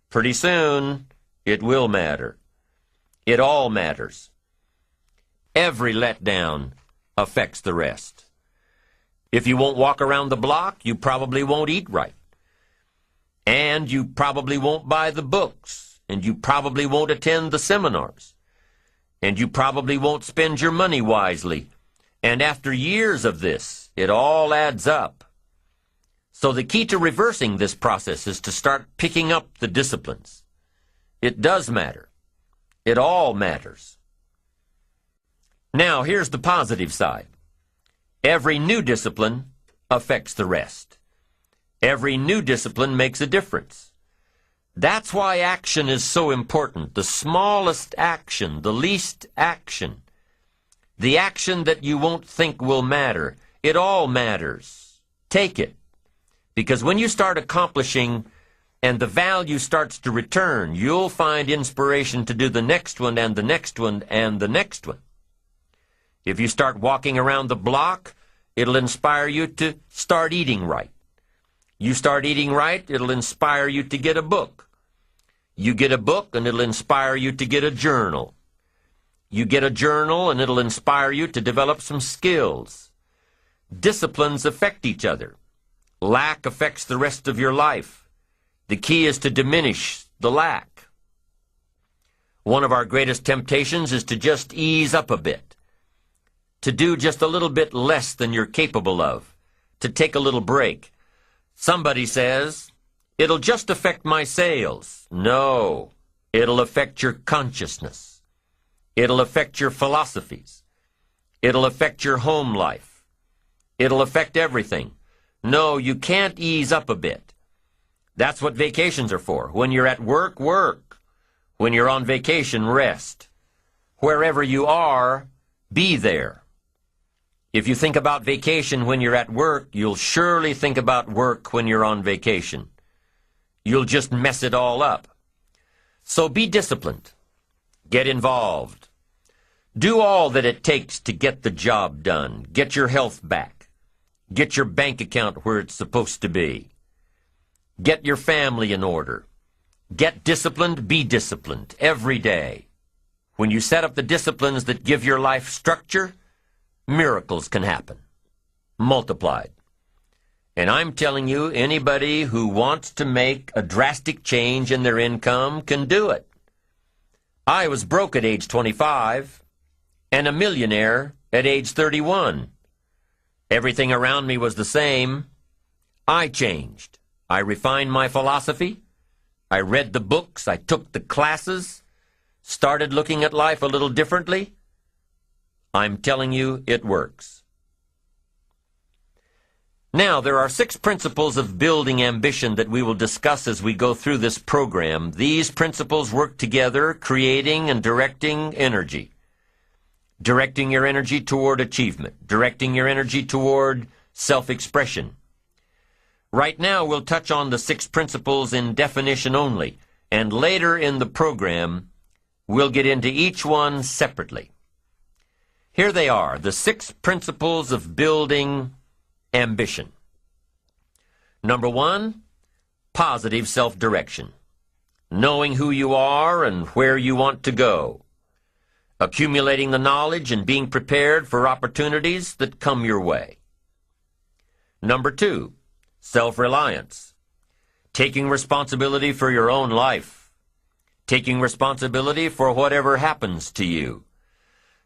pretty soon it will matter. It all matters. Every letdown affects the rest. If you won't walk around the block, you probably won't eat right. And you probably won't buy the books. And you probably won't attend the seminars. And you probably won't spend your money wisely. And after years of this, it all adds up. So the key to reversing this process is to start picking up the disciplines. It does matter. It all matters. Now, here's the positive side. Every new discipline affects the rest. Every new discipline makes a difference. That's why action is so important. The smallest action, the least action, the action that you won't think will matter, it all matters. Take it. Because when you start accomplishing and the value starts to return, you'll find inspiration to do the next one and the next one and the next one. If you start walking around the block, it'll inspire you to start eating right. You start eating right, it'll inspire you to get a book. You get a book, and it'll inspire you to get a journal. You get a journal, and it'll inspire you to develop some skills. Disciplines affect each other. Lack affects the rest of your life. The key is to diminish the lack. One of our greatest temptations is to just ease up a bit, to do just a little bit less than you're capable of, to take a little break. Somebody says, it'll just affect my sales. No, it'll affect your consciousness. It'll affect your philosophies. It'll affect your home life. It'll affect everything. No, you can't ease up a bit. That's what vacations are for. When you're at work, work. When you're on vacation, rest. Wherever you are, be there. If you think about vacation when you're at work, you'll surely think about work when you're on vacation. You'll just mess it all up. So be disciplined. Get involved. Do all that it takes to get the job done. Get your health back. Get your bank account where it's supposed to be. Get your family in order. Get disciplined, be disciplined every day. When you set up the disciplines that give your life structure, miracles can happen, multiplied. And I'm telling you, anybody who wants to make a drastic change in their income can do it. I was broke at age 25 and a millionaire at age 31. Everything around me was the same. I changed. I refined my philosophy. I read the books. I took the classes. Started looking at life a little differently. I'm telling you, it works. Now, there are 6 principles of building ambition that we will discuss as we go through this program. These principles work together, creating and directing energy. Directing your energy toward achievement. Directing your energy toward self-expression. Right now, we'll touch on the 6 principles in definition only, and later in the program, we'll get into each one separately. Here they are, the 6 principles of building ambition. Number 1, positive self-direction. Knowing who you are and where you want to go. Accumulating the knowledge and being prepared for opportunities that come your way. Number 2, self-reliance. Taking responsibility for your own life. Taking responsibility for whatever happens to you.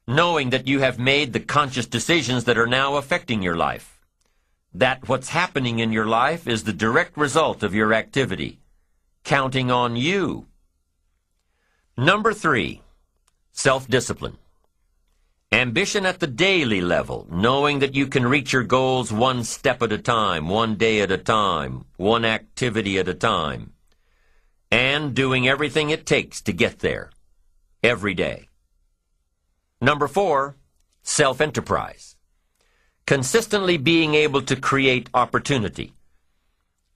Knowing that you have made the conscious decisions that are now affecting your life. That what's happening in your life is the direct result of your activity. Counting on you. Number 3, self-discipline. Ambition at the daily level, knowing that you can reach your goals one step at a time, one day at a time, one activity at a time, and doing everything it takes to get there, every day. Number 4, self-enterprise. Consistently being able to create opportunity,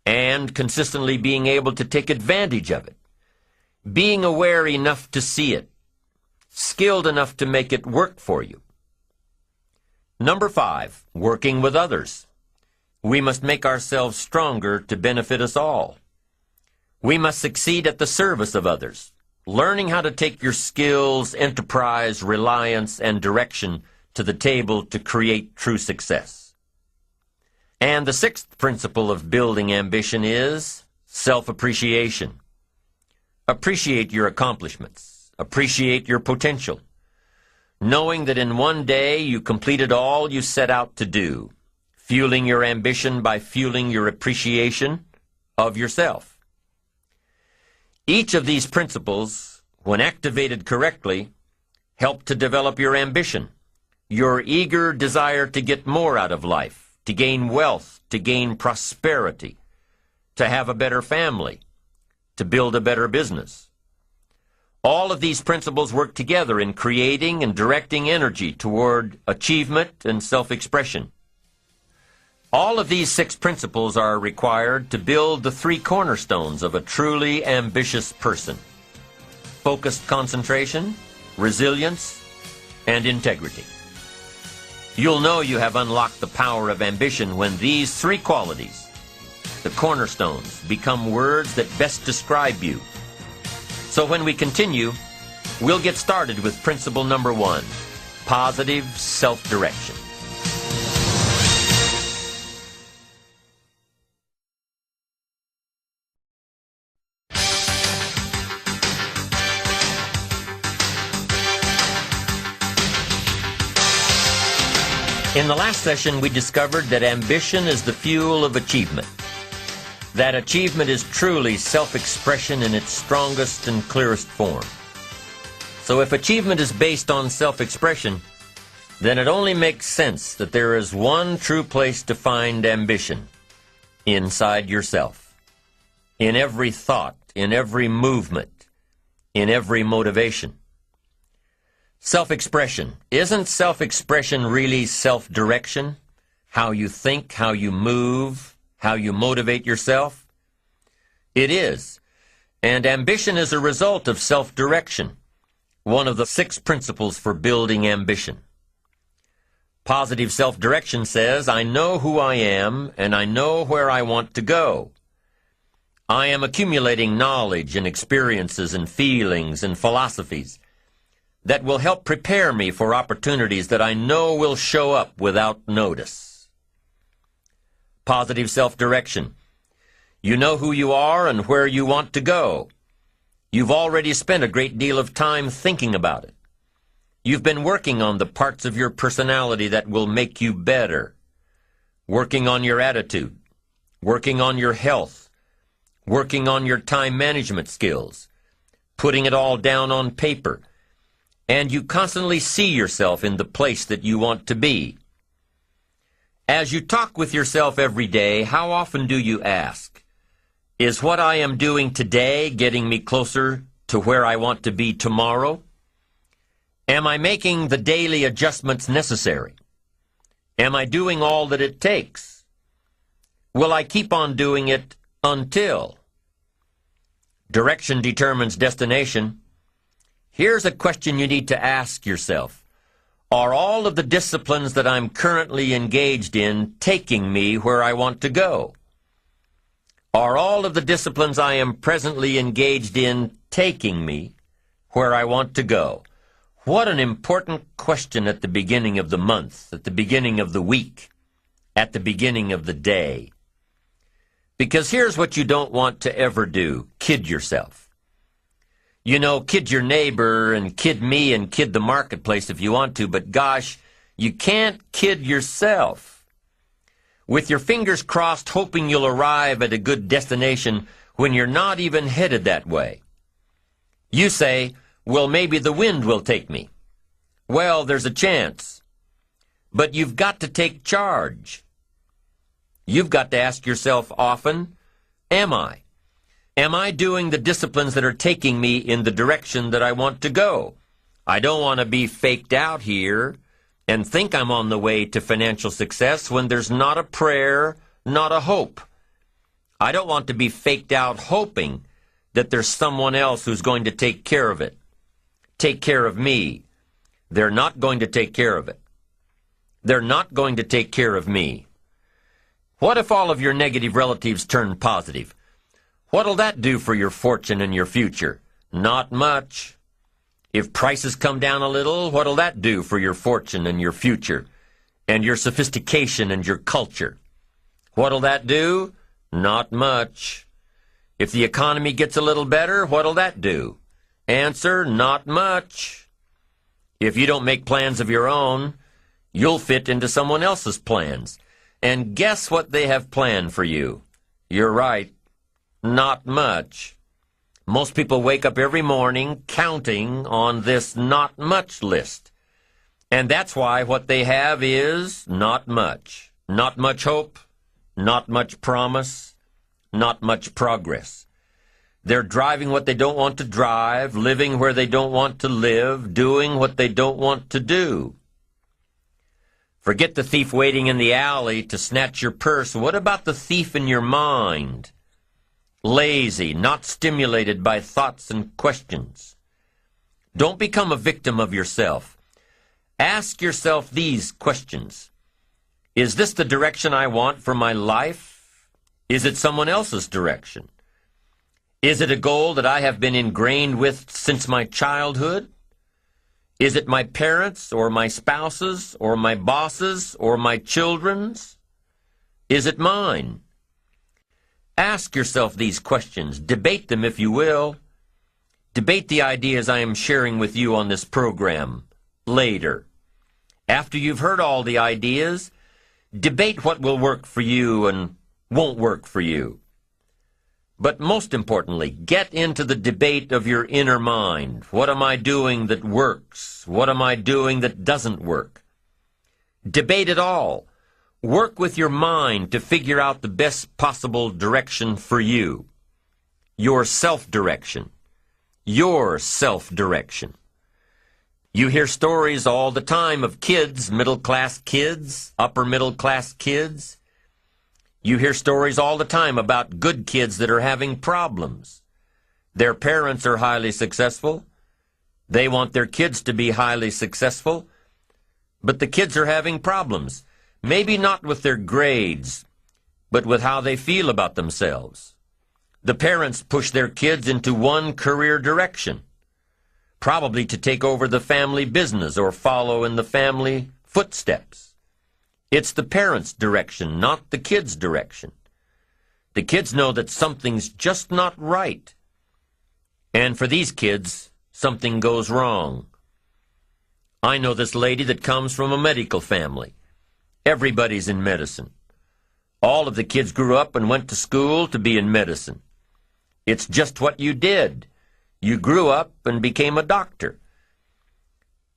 and consistently being able to take advantage of it. Being aware enough to see it, skilled enough to make it work for you. Number 5, working with others. We must make ourselves stronger to benefit us all. We must succeed at the service of others, learning how to take your skills, enterprise, reliance, and direction to the table to create true success. And the 6th principle of building ambition is self-appreciation. Appreciate your accomplishments. Appreciate your potential. Knowing that in one day you completed all you set out to do. Fueling your ambition by fueling your appreciation of yourself. Each of these principles, when activated correctly, help to develop your ambition, your eager desire to get more out of life, to gain wealth, to gain prosperity, to have a better family, to build a better business. All of these principles work together in creating and directing energy toward achievement and self-expression. All of these 6 principles are required to build the 3 cornerstones of a truly ambitious person: focused concentration, resilience, and integrity. You'll know you have unlocked the power of ambition when these 3 qualities, the cornerstones, become words that best describe you. So when we continue, we'll get started with principle number 1, positive self-direction. In the last session, we discovered that ambition is the fuel of achievement. That achievement is truly self-expression in its strongest and clearest form. So if achievement is based on self-expression, then it only makes sense that there is one true place to find ambition: inside yourself. In every thought, in every movement, in every motivation. Self-expression. Isn't self-expression really self-direction? How you think, how you move, how you motivate yourself? It is. And ambition is a result of self-direction, one of the 6 principles for building ambition. Positive self-direction says, I know who I am and I know where I want to go. I am accumulating knowledge and experiences and feelings and philosophies that will help prepare me for opportunities that I know will show up without notice. Positive self-direction. You know who you are and where you want to go. You've already spent a great deal of time thinking about it. You've been working on the parts of your personality that will make you better. Working on your attitude. Working on your health. Working on your time management skills. Putting it all down on paper. And you constantly see yourself in the place that you want to be. As you talk with yourself every day, how often do you ask, is what I am doing today getting me closer to where I want to be tomorrow? Am I making the daily adjustments necessary? Am I doing all that it takes? Will I keep on doing it until? Direction determines destination. Here's a question you need to ask yourself. Are all of the disciplines that I'm currently engaged in taking me where I want to go? Are all of the disciplines I am presently engaged in taking me where I want to go? What an important question at the beginning of the month, at the beginning of the week, at the beginning of the day. Because here's what you don't want to ever do: kid yourself. You know, kid your neighbor and kid me and kid the marketplace if you want to, but gosh, you can't kid yourself. With your fingers crossed, hoping you'll arrive at a good destination when you're not even headed that way. You say, well, maybe the wind will take me. Well, there's a chance. But you've got to take charge. You've got to ask yourself often, am I? Am I doing the disciplines that are taking me in the direction that I want to go? I don't want to be faked out here and think I'm on the way to financial success when there's not a prayer, not a hope. I don't want to be faked out hoping that there's someone else who's going to take care of it, take care of me. They're not going to take care of it. They're not going to take care of me. What if all of your negative relatives turn positive? What'll that do for your fortune and your future? Not much. If prices come down a little, what'll that do for your fortune and your future, and your sophistication and your culture? What'll that do? Not much. If the economy gets a little better, what'll that do? Answer, not much. If you don't make plans of your own, you'll fit into someone else's plans. And guess what they have planned for you? You're right. Not much. Most people wake up every morning counting on this not much list. And that's why what they have is not much. Not much hope, not much promise, not much progress. They're driving what they don't want to drive, living where they don't want to live, doing what they don't want to do. Forget the thief waiting in the alley to snatch your purse. What about the thief in your mind? Lazy, not stimulated by thoughts and questions. Don't become a victim of yourself. Ask yourself these questions. Is this the direction I want for my life? Is it someone else's direction? Is it a goal that I have been ingrained with since my childhood? Is it my parents' or my spouse's or my boss's or my children's? Is it mine? Ask yourself these questions. Debate them if you will. Debate the ideas I am sharing with you on this program later. After you've heard all the ideas, debate what will work for you and won't work for you. But most importantly, get into the debate of your inner mind. What am I doing that works? What am I doing that doesn't work? Debate it all. Work with your mind to figure out the best possible direction for you. Your self-direction. Your self-direction. You hear stories all the time of kids, middle-class kids, upper-middle-class kids. You hear stories all the time about good kids that are having problems. Their parents are highly successful. They want their kids to be highly successful. But the kids are having problems. Maybe not with their grades, but with how they feel about themselves. The parents push their kids into one career direction, probably to take over the family business or follow in the family footsteps. It's the parents' direction, not the kids' direction. The kids know that something's just not right. And for these kids, something goes wrong. I know this lady that comes from a medical family. Everybody's in medicine. All of the kids grew up and went to school to be in medicine. It's just what you did. You grew up and became a doctor.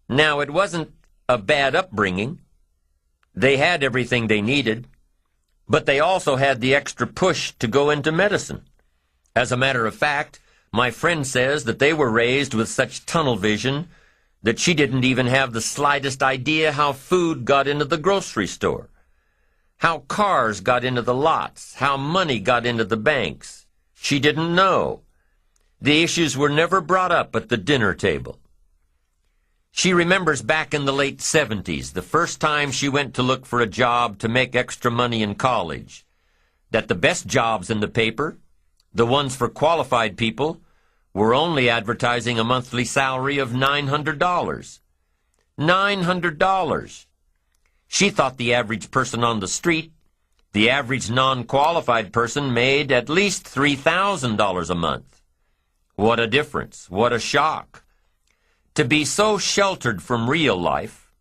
Now, it wasn't a bad upbringing. They had everything they needed, but they also had the extra push to go into medicine. As a matter of fact, my friend says that they were raised with such tunnel vision that she didn't even have the slightest idea how food got into the grocery store, how cars got into the lots, how money got into the banks. She didn't know. The issues were never brought up at the dinner table. She remembers back in the late 70s, the first time she went to look for a job to make extra money in college, that the best jobs in the paper, the ones for qualified people, were only advertising a monthly salary of $900. $900. She thought the average person on the street, the average non-qualified person, made at least $3,000 a month. What a difference. What a shock. To be so sheltered from real life,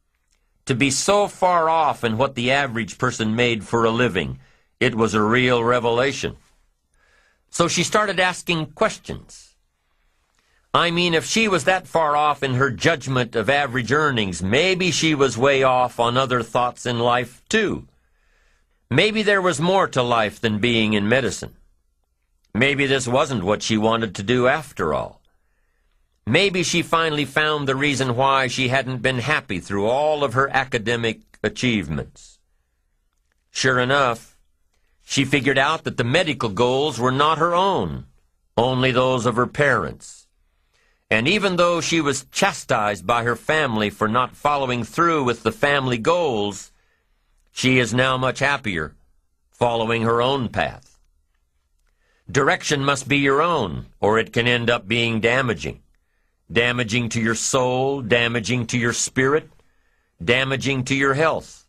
to be so far off in what the average person made for a living, it was a real revelation. So she started asking questions. I mean, if she was that far off in her judgment of average earnings, maybe she was way off on other thoughts in life, too. Maybe there was more to life than being in medicine. Maybe this wasn't what she wanted to do after all. Maybe she finally found the reason why she hadn't been happy through all of her academic achievements. Sure enough, she figured out that the medical goals were not her own, only those of her parents. And even though she was chastised by her family for not following through with the family goals, she is now much happier following her own path. Direction must be your own, or it can end up being damaging. Damaging to your soul, damaging to your spirit, damaging to your health.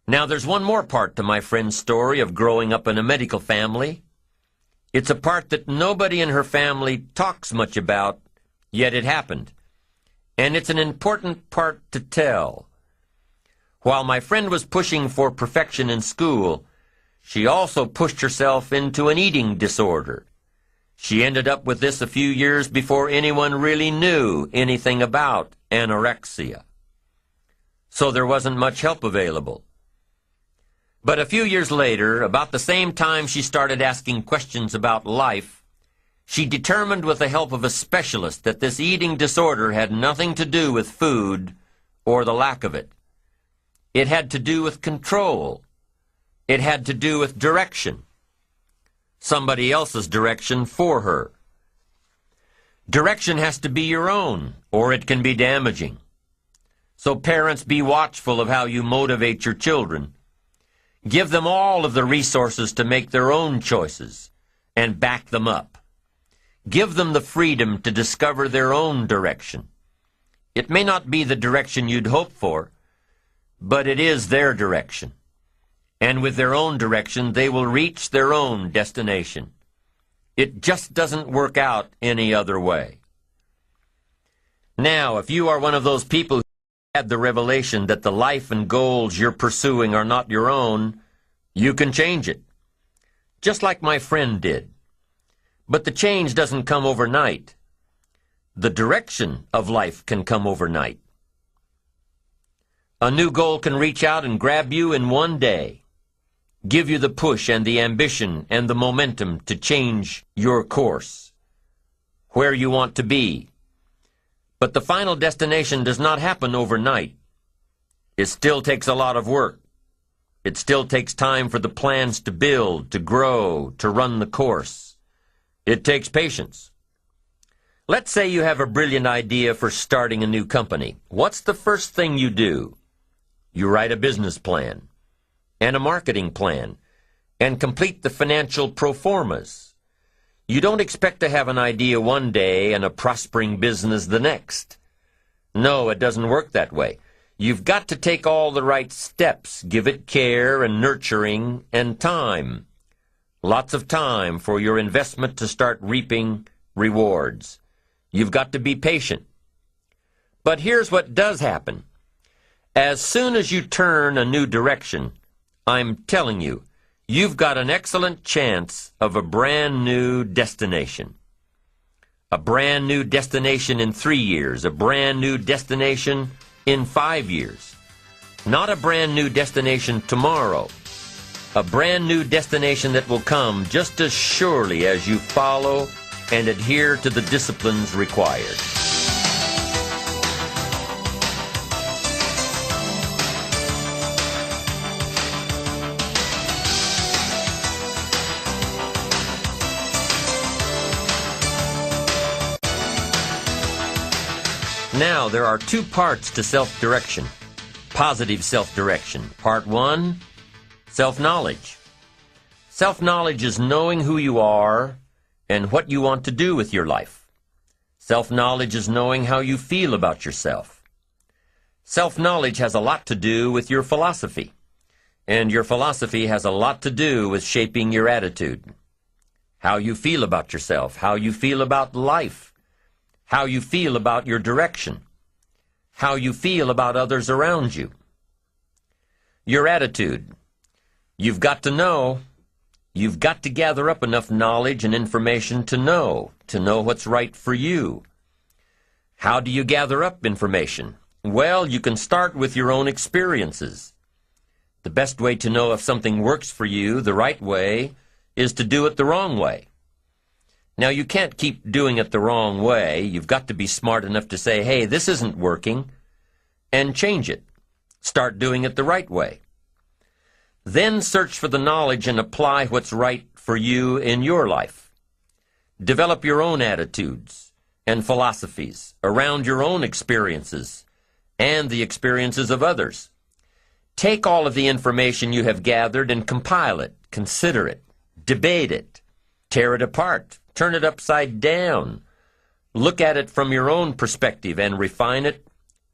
Now, there's one more part to my friend's story of growing up in a medical family. It's a part that nobody in her family talks much about, yet it happened. And it's an important part to tell. While my friend was pushing for perfection in school, she also pushed herself into an eating disorder. She ended up with this a few years before anyone really knew anything about anorexia. So there wasn't much help available. But a few years later, about the same time she started asking questions about life, she determined with the help of a specialist that this eating disorder had nothing to do with food or the lack of it. It had to do with control. It had to do with direction. Somebody else's direction for her. Direction has to be your own, or it can be damaging. So parents, be watchful of how you motivate your children. Give them all of the resources to make their own choices, and back them up. Give them the freedom to discover their own direction. It may not be the direction you'd hope for, but it is their direction. And with their own direction, they will reach their own destination. It just doesn't work out any other way. Now, if you are one of those people who had the revelation that the life and goals you're pursuing are not your own, you can change it, just like my friend did. But the change doesn't come overnight. The direction of life can come overnight. A new goal can reach out and grab you in one day, give you the push and the ambition and the momentum to change your course, where you want to be. But the final destination does not happen overnight. It still takes a lot of work. It still takes time for the plans to build, to grow, to run the course. It takes patience. Let's say you have a brilliant idea for starting a new company. What's the first thing you do? You write a business plan and a marketing plan and complete the financial pro formas. You don't expect to have an idea one day and a prospering business the next. No, it doesn't work that way. You've got to take all the right steps, give it care and nurturing and time. Lots of time for your investment to start reaping rewards. You've got to be patient. But here's what does happen. As soon as you turn a new direction, I'm telling you, you've got an excellent chance of a brand new destination. A brand new destination in 3 years, a brand new destination in 5 years. Not a brand new destination tomorrow. A brand new destination that will come just as surely as you follow and adhere to the disciplines required. Now, there are 2 parts to self-direction, positive self-direction. Part 1, self-knowledge. Self-knowledge is knowing who you are and what you want to do with your life. Self-knowledge is knowing how you feel about yourself. Self-knowledge has a lot to do with your philosophy, and your philosophy has a lot to do with shaping your attitude. How you feel about yourself, how you feel about life, how you feel about your direction, how you feel about others around you. Your attitude. You've got to know. You've got to gather up enough knowledge and information to know what's right for you. How do you gather up information? Well, you can start with your own experiences. The best way to know if something works for you the right way is to do it the wrong way. Now, you can't keep doing it the wrong way. You've got to be smart enough to say, hey, this isn't working, and change it. Start doing it the right way. Then search for the knowledge and apply what's right for you in your life. Develop your own attitudes and philosophies around your own experiences and the experiences of others. Take all of the information you have gathered and compile it, consider it, debate it, tear it apart, turn it upside down. Look at it from your own perspective and refine it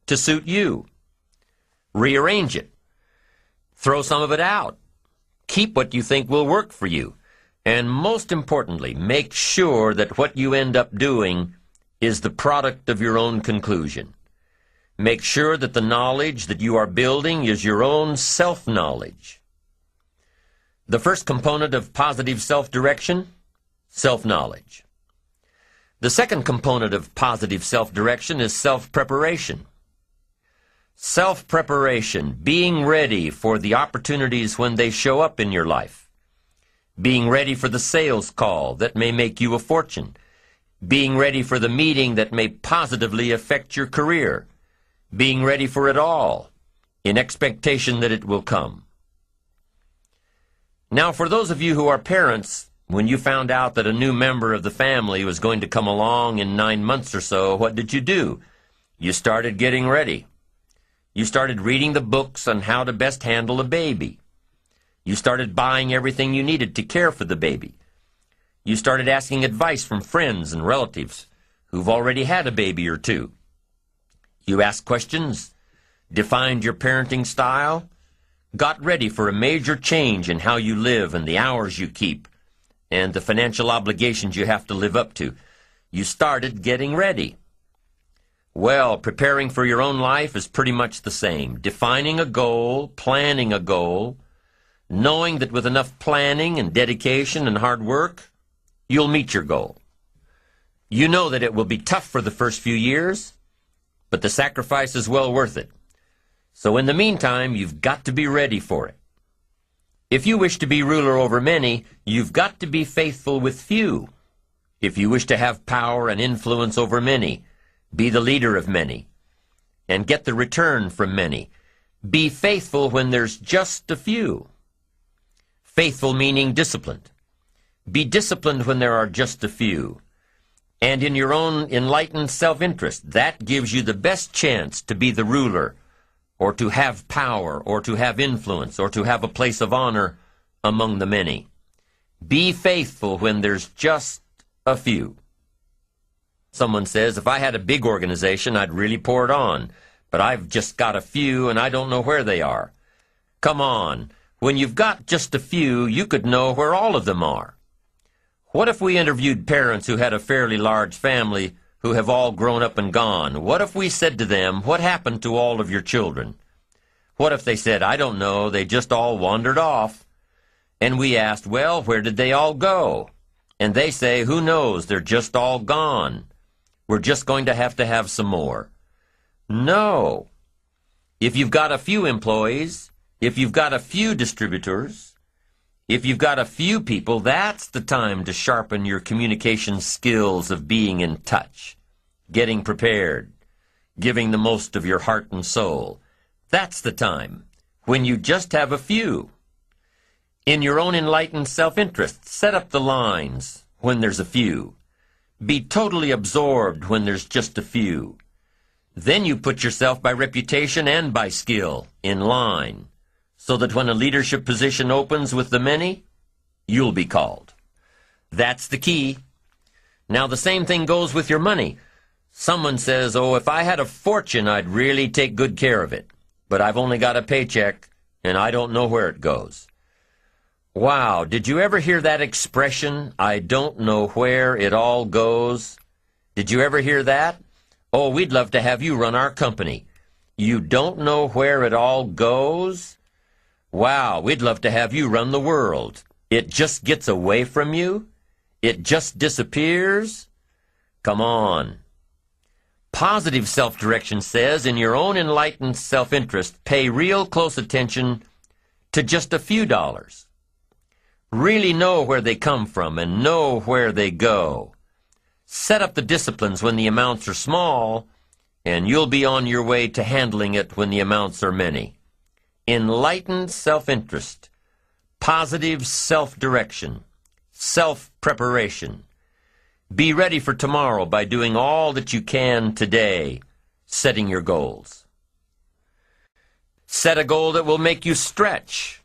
to suit you. Rearrange it. Throw some of it out. Keep what you think will work for you. And most importantly, make sure that what you end up doing is the product of your own conclusion. Make sure that the knowledge that you are building is your own self-knowledge. The first component of positive self-direction, self-knowledge. The second component of positive self-direction is self-preparation. Self-preparation, being ready for the opportunities when they show up in your life. Being ready for the sales call that may make you a fortune. Being ready for the meeting that may positively affect your career. Being ready for it all, in expectation that it will come. Now, for those of you who are parents, when you found out that a new member of the family was going to come along in 9 months or so, what did you do? You started getting ready. You started reading the books on how to best handle a baby. You started buying everything you needed to care for the baby. You started asking advice from friends and relatives who've already had a baby or two. You asked questions, defined your parenting style, got ready for a major change in how you live and the hours you keep, and the financial obligations you have to live up to. You started getting ready. Well, preparing for your own life is pretty much the same. Defining a goal, planning a goal, knowing that with enough planning and dedication and hard work, you'll meet your goal. You know that it will be tough for the first few years, but the sacrifice is well worth it. So in the meantime, you've got to be ready for it. If you wish to be ruler over many, you've got to be faithful with few. If you wish to have power and influence over many, be the leader of many, and get the return from many. Be faithful when there's just a few. Faithful meaning disciplined. Be disciplined when there are just a few. And in your own enlightened self-interest, that gives you the best chance to be the ruler, or to have power, or to have influence, or to have a place of honor among the many. Be faithful when there's just a few. Someone says, if I had a big organization, I'd really pour it on, but I've just got a few and I don't know where they are. Come on, when you've got just a few, you could know where all of them are. What if we interviewed parents who had a fairly large family who have all grown up and gone? What if we said to them, what happened to all of your children? What if they said, I don't know, they just all wandered off? And we asked, well, where did they all go? And they say, who knows, they're just all gone. We're just going to have some more. No. If you've got a few employees, if you've got a few distributors, if you've got a few people, that's the time to sharpen your communication skills of being in touch, getting prepared, giving the most of your heart and soul. That's the time when you just have a few. In your own enlightened self-interest, set up the lines when there's a few. Be totally absorbed when there's just a few. Then you put yourself by reputation and by skill in line, so that when a leadership position opens with the many, you'll be called. That's the key. Now the same thing goes with your money. Someone says, oh, if I had a fortune, I'd really take good care of it. But I've only got a paycheck, and I don't know where it goes. Wow, did you ever hear that expression, I don't know where it all goes? Did you ever hear that? Oh, we'd love to have you run our company. You don't know where it all goes? Wow, we'd love to have you run the world. It just gets away from you? It just disappears? Come on. Positive self-direction says, in your own enlightened self-interest, pay real close attention to just a few dollars. Really know where they come from and know where they go. Set up the disciplines when the amounts are small, and you'll be on your way to handling it when the amounts are many. Enlightened self-interest, positive self-direction, self-preparation. Be ready for tomorrow by doing all that you can today, setting your goals. Set a goal that will make you stretch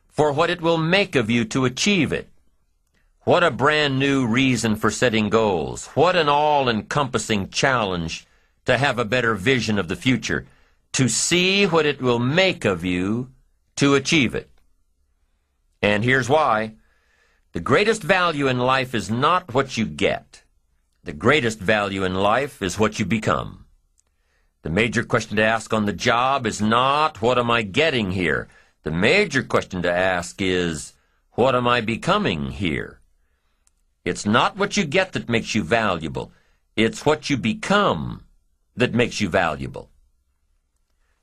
for what it will make of you to achieve it. What a brand new reason for setting goals. What an all-encompassing challenge to have a better vision of the future, to see what it will make of you to achieve it. And here's why. The greatest value in life is not what you get. The greatest value in life is what you become. The major question to ask on the job is not, what am I getting here? The major question to ask is, what am I becoming here? It's not what you get that makes you valuable. It's what you become that makes you valuable.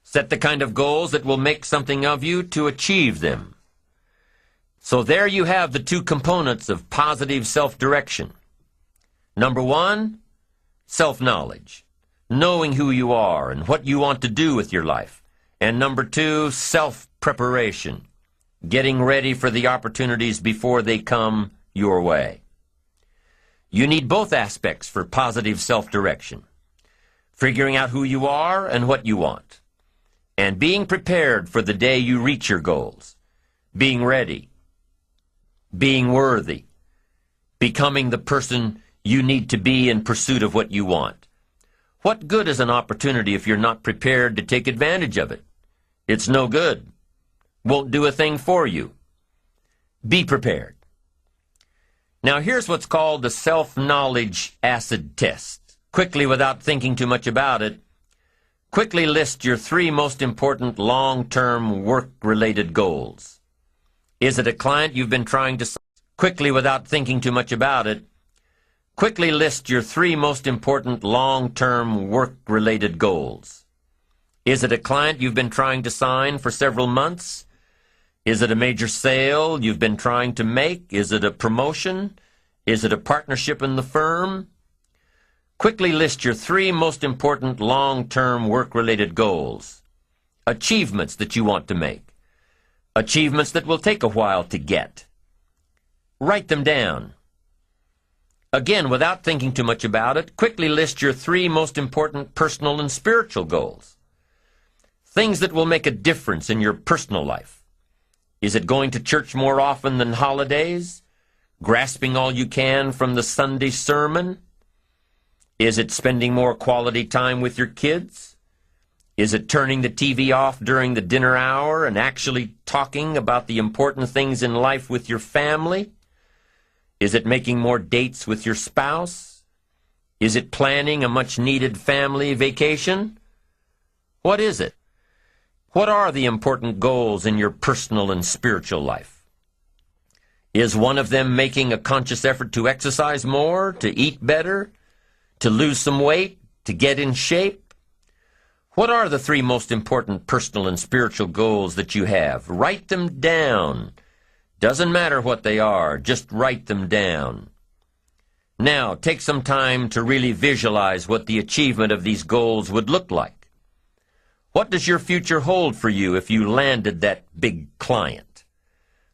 Set the kind of goals that will make something of you to achieve them. So there you have the two components of positive self-direction. Number one, self-knowledge, knowing who you are and what you want to do with your life. And number two, self-preparation, getting ready for the opportunities before they come your way. You need both aspects for positive self-direction, figuring out who you are and what you want, and being prepared for the day you reach your goals, being ready, being worthy, becoming the person you need to be in pursuit of what you want. What good is an opportunity if you're not prepared to take advantage of it? It's no good. Won't do a thing for you. Be prepared. Now here's what's called the self-knowledge acid test. Quickly, without thinking too much about it, quickly list your 3 most important long-term work-related goals. Is it a client you've been trying to... Quickly, without thinking too much about it, quickly list your 3 most important long-term work-related goals. Is it a client you've been trying to sign for several months? Is it a major sale you've been trying to make? Is it a promotion? Is it a partnership in the firm? Quickly list your 3 most important long-term work-related goals. Achievements that you want to make. Achievements that will take a while to get. Write them down. Again, without thinking too much about it, quickly list your 3 most important personal and spiritual goals. Things that will make a difference in your personal life. Is it going to church more often than holidays? Grasping all you can from the Sunday sermon? Is it spending more quality time with your kids? Is it turning the TV off during the dinner hour and actually talking about the important things in life with your family? Is it making more dates with your spouse? Is it planning a much-needed family vacation? What is it? What are the important goals in your personal and spiritual life? Is one of them making a conscious effort to exercise more, to eat better, to lose some weight, to get in shape? What are the 3 most important personal and spiritual goals that you have? Write them down. Doesn't matter what they are, just write them down. Now, take some time to really visualize what the achievement of these goals would look like. What does your future hold for you if you landed that big client?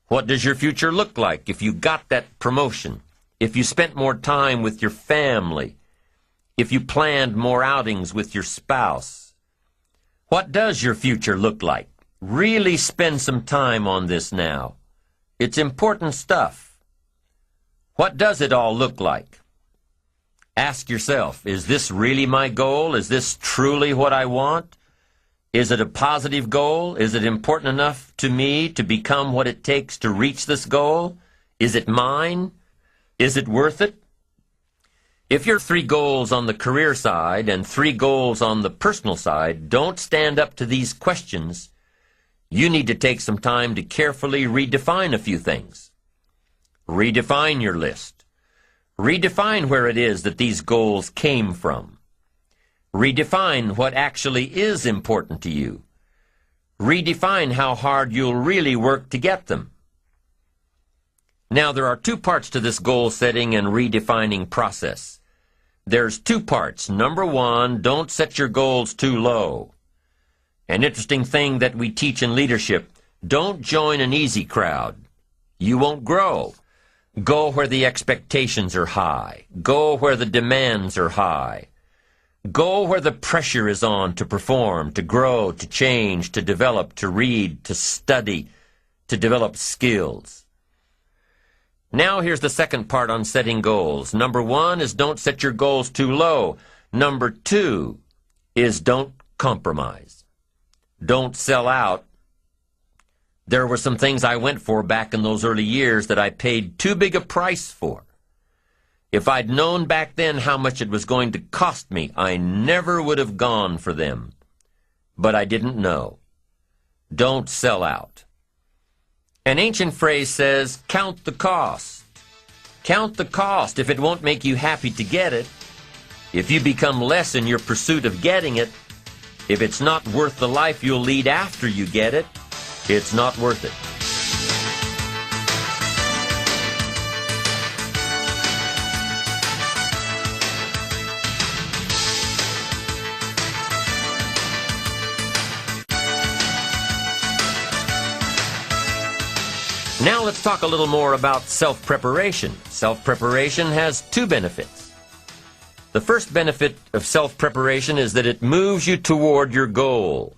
What does your future look like if you got that promotion? If you spent more time with your family? If you planned more outings with your spouse? What does your future look like? Really spend some time on this now. It's important stuff. What does it all look like? Ask yourself, is this really my goal? Is this truly what I want? Is it a positive goal? Is it important enough to me to become what it takes to reach this goal? Is it mine? Is it worth it? If your 3 goals on the career side and 3 goals on the personal side don't stand up to these questions, you need to take some time to carefully redefine a few things. Redefine your list. Redefine where it is that these goals came from. Redefine what actually is important to you. Redefine how hard you'll really work to get them. Now, there are 2 parts to this goal setting and redefining process. There's 2 parts. Number 1, don't set your goals too low. An interesting thing that we teach in leadership, don't join an easy crowd. You won't grow. Go where the expectations are high. Go where the demands are high. Go where the pressure is on to perform, to grow, to change, to develop, to read, to study, to develop skills. Now here's the second part on setting goals. Number 1 is don't set your goals too low. Number 2 is don't compromise. Don't sell out. There were some things I went for back in those early years that I paid too big a price for. If I'd known back then how much it was going to cost me, I never would have gone for them. But I didn't know. Don't sell out. An ancient phrase says, count the cost. Count the cost if it won't make you happy to get it. If you become less in your pursuit of getting it, if it's not worth the life you'll lead after you get it, it's not worth it. Now let's talk a little more about self-preparation. Self-preparation has 2 benefits. The first benefit of self-preparation is that it moves you toward your goal.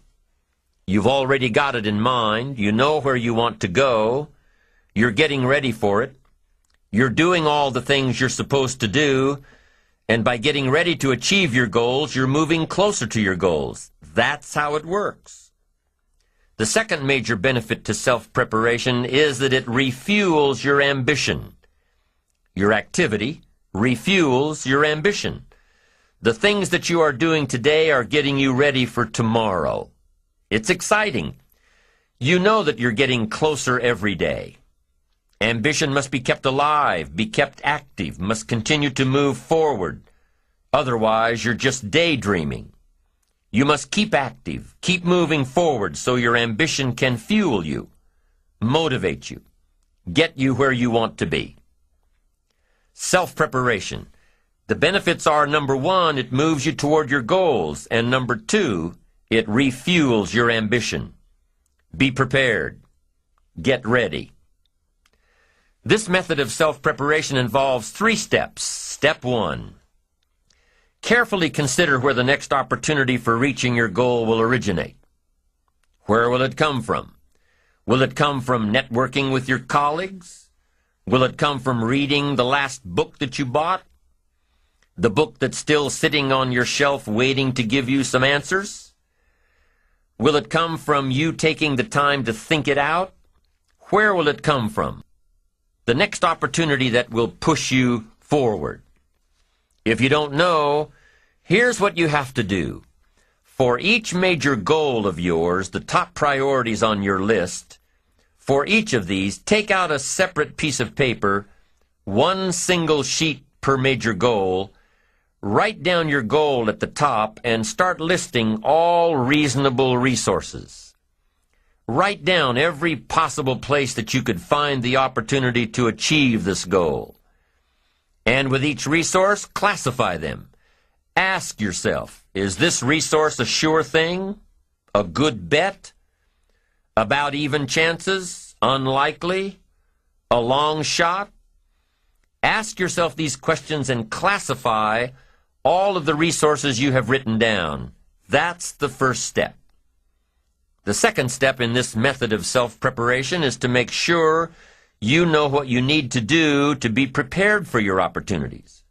You've already got it in mind. You know where you want to go. You're getting ready for it. You're doing all the things you're supposed to do. And by getting ready to achieve your goals, you're moving closer to your goals. That's how it works. The second major benefit to self-preparation is that it refuels your ambition. Your activity refuels your ambition. The things that you are doing today are getting you ready for tomorrow. It's exciting. You know that you're getting closer every day. Ambition must be kept alive, be kept active, must continue to move forward. Otherwise, you're just daydreaming. You must keep active, keep moving forward so your ambition can fuel you, motivate you, get you where you want to be. Self-preparation. The benefits are, number 1, it moves you toward your goals, and number 2, it refuels your ambition. Be prepared. Get ready. This method of self-preparation involves 3 steps. Step 1. Carefully consider where the next opportunity for reaching your goal will originate. Where will it come from? Will it come from networking with your colleagues? Will it come from reading the last book that you bought? The book that's still sitting on your shelf waiting to give you some answers? Will it come from you taking the time to think it out? Where will it come from? The next opportunity that will push you forward. If you don't know, here's what you have to do. For each major goal of yours, the top priorities on your list, for each of these, take out a separate piece of paper, 1 single sheet per major goal, write down your goal at the top, and start listing all reasonable resources. Write down every possible place that you could find the opportunity to achieve this goal. And with each resource, classify them. Ask yourself, is this resource a sure thing? A good bet? About even chances? Unlikely? A long shot? Ask yourself these questions and classify all of the resources you have written down. That's the first step. The second step in this method of self-preparation is to make sure you know what you need to do to be prepared for your opportunities.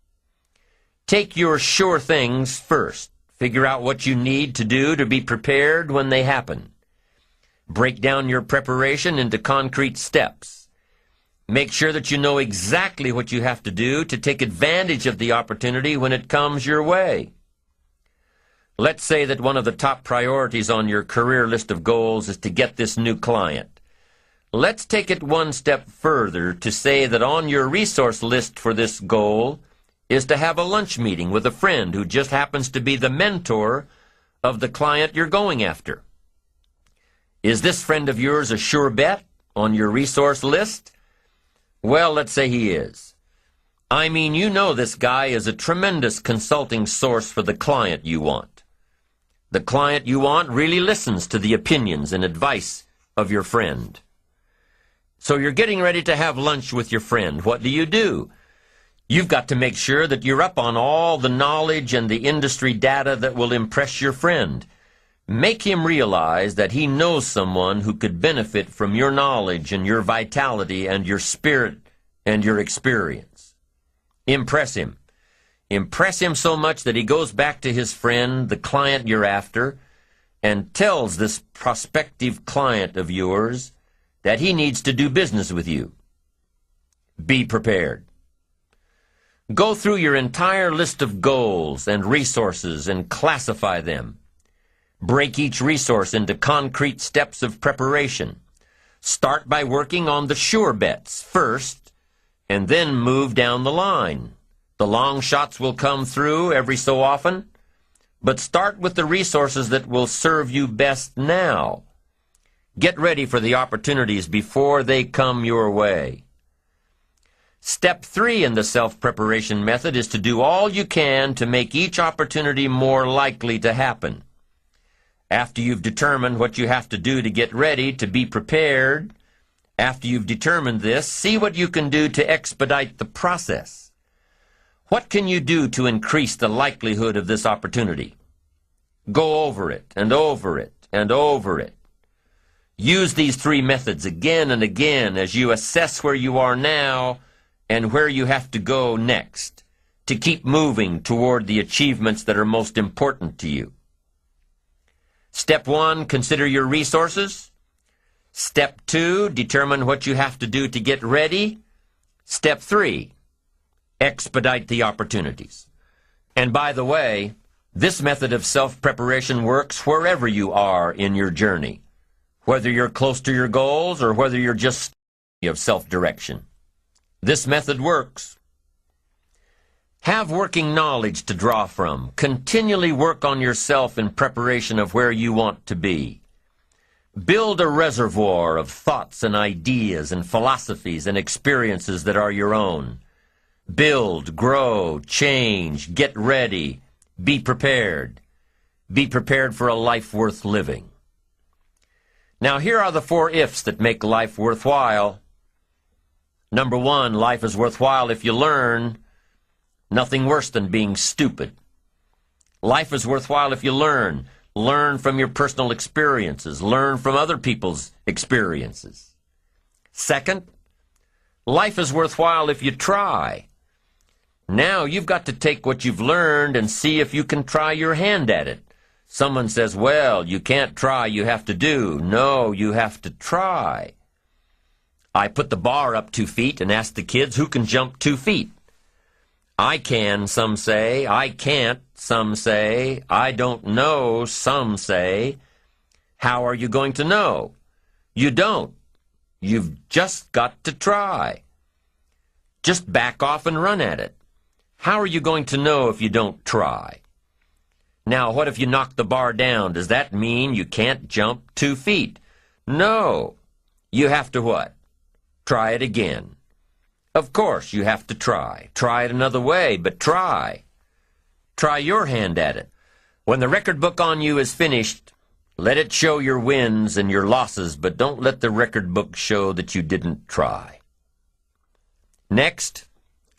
Take your sure things first. Figure out what you need to do to be prepared when they happen. Break down your preparation into concrete steps. Make sure that you know exactly what you have to do to take advantage of the opportunity when it comes your way. Let's say that one of the top priorities on your career list of goals is to get this new client. Let's take it one step further to say that on your resource list for this goal is to have a lunch meeting with a friend who just happens to be the mentor of the client you're going after. Is this friend of yours a sure bet on your resource list? Well, let's say he is. I mean, you know this guy is a tremendous consulting source for the client you want. The client you want really listens to the opinions and advice of your friend. So you're getting ready to have lunch with your friend. What do? You've got to make sure that you're up on all the knowledge and the industry data that will impress your friend. Make him realize that he knows someone who could benefit from your knowledge and your vitality and your spirit and your experience. Impress him. Impress him so much that he goes back to his friend, the client you're after, and tells this prospective client of yours that he needs to do business with you. Be prepared. Go through your entire list of goals and resources and classify them. Break each resource into concrete steps of preparation. Start by working on the sure bets first, and then move down the line. The long shots will come through every so often, but start with the resources that will serve you best now. Get ready for the opportunities before they come your way. Step 3 in the self-preparation method is to do all you can to make each opportunity more likely to happen. After you've determined what you have to do to get ready, to be prepared, after you've determined this, see what you can do to expedite the process. What can you do to increase the likelihood of this opportunity? Go over it and over it and over it. Use these 3 methods again and again as you assess where you are now and where you have to go next to keep moving toward the achievements that are most important to you. Step 1, consider your resources. Step 2, determine what you have to do to get ready. Step 3, expedite the opportunities. And by the way, this method of self-preparation works wherever you are in your journey, whether you're close to your goals or whether you're just of self-direction. This method works. Have working knowledge to draw from. Continually work on yourself in preparation of where you want to be. Build a reservoir of thoughts and ideas and philosophies and experiences that are your own. Build, grow, change, get ready, be prepared. Be prepared for a life worth living. Now here are the 4 ifs that make life worthwhile. Number 1, life is worthwhile if you learn. Nothing worse than being stupid. Life is worthwhile if you learn. Learn from your personal experiences. Learn from other people's experiences. Second, life is worthwhile if you try. Now you've got to take what you've learned and see if you can try your hand at it. Someone says, well, you can't try, you have to do. No, you have to try. I put the bar up 2 feet and asked the kids who can jump 2 feet. I can, some say. I can't, some say. I don't know, some say. How are you going to know? You don't. You've just got to try. Just back off and run at it. How are you going to know if you don't try? Now, what if you knock the bar down? Does that mean you can't jump 2 feet? No. You have to what? Try it again. Of course, you have to try. Try it another way, but try. Try your hand at it. When the record book on you is finished, let it show your wins and your losses, but don't let the record book show that you didn't try. Next,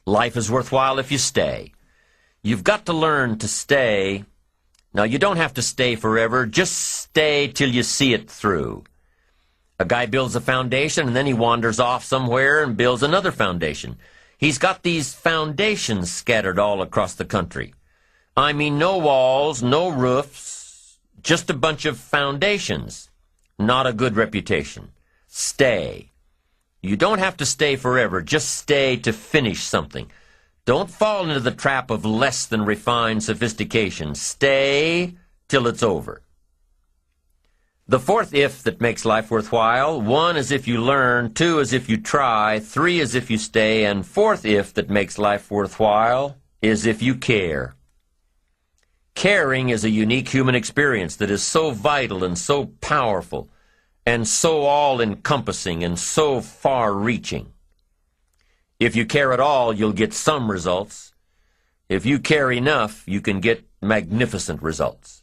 life is worthwhile if you stay. You've got to learn to stay. Now, you don't have to stay forever. Just stay till you see it through. A guy builds a foundation, and then he wanders off somewhere and builds another foundation. He's got these foundations scattered all across the country. I mean, no walls, no roofs, just a bunch of foundations. Not a good reputation. Stay. You don't have to stay forever. Just stay to finish something. Don't fall into the trap of less than refined sophistication. Stay till it's over. The fourth if that makes life worthwhile: 1 is if you learn, 2 is if you try, 3 is if you stay, and fourth if that makes life worthwhile is if you care. Caring is a unique human experience that is so vital and so powerful and so all-encompassing and so far-reaching. If you care at all, you'll get some results. If you care enough, you can get magnificent results.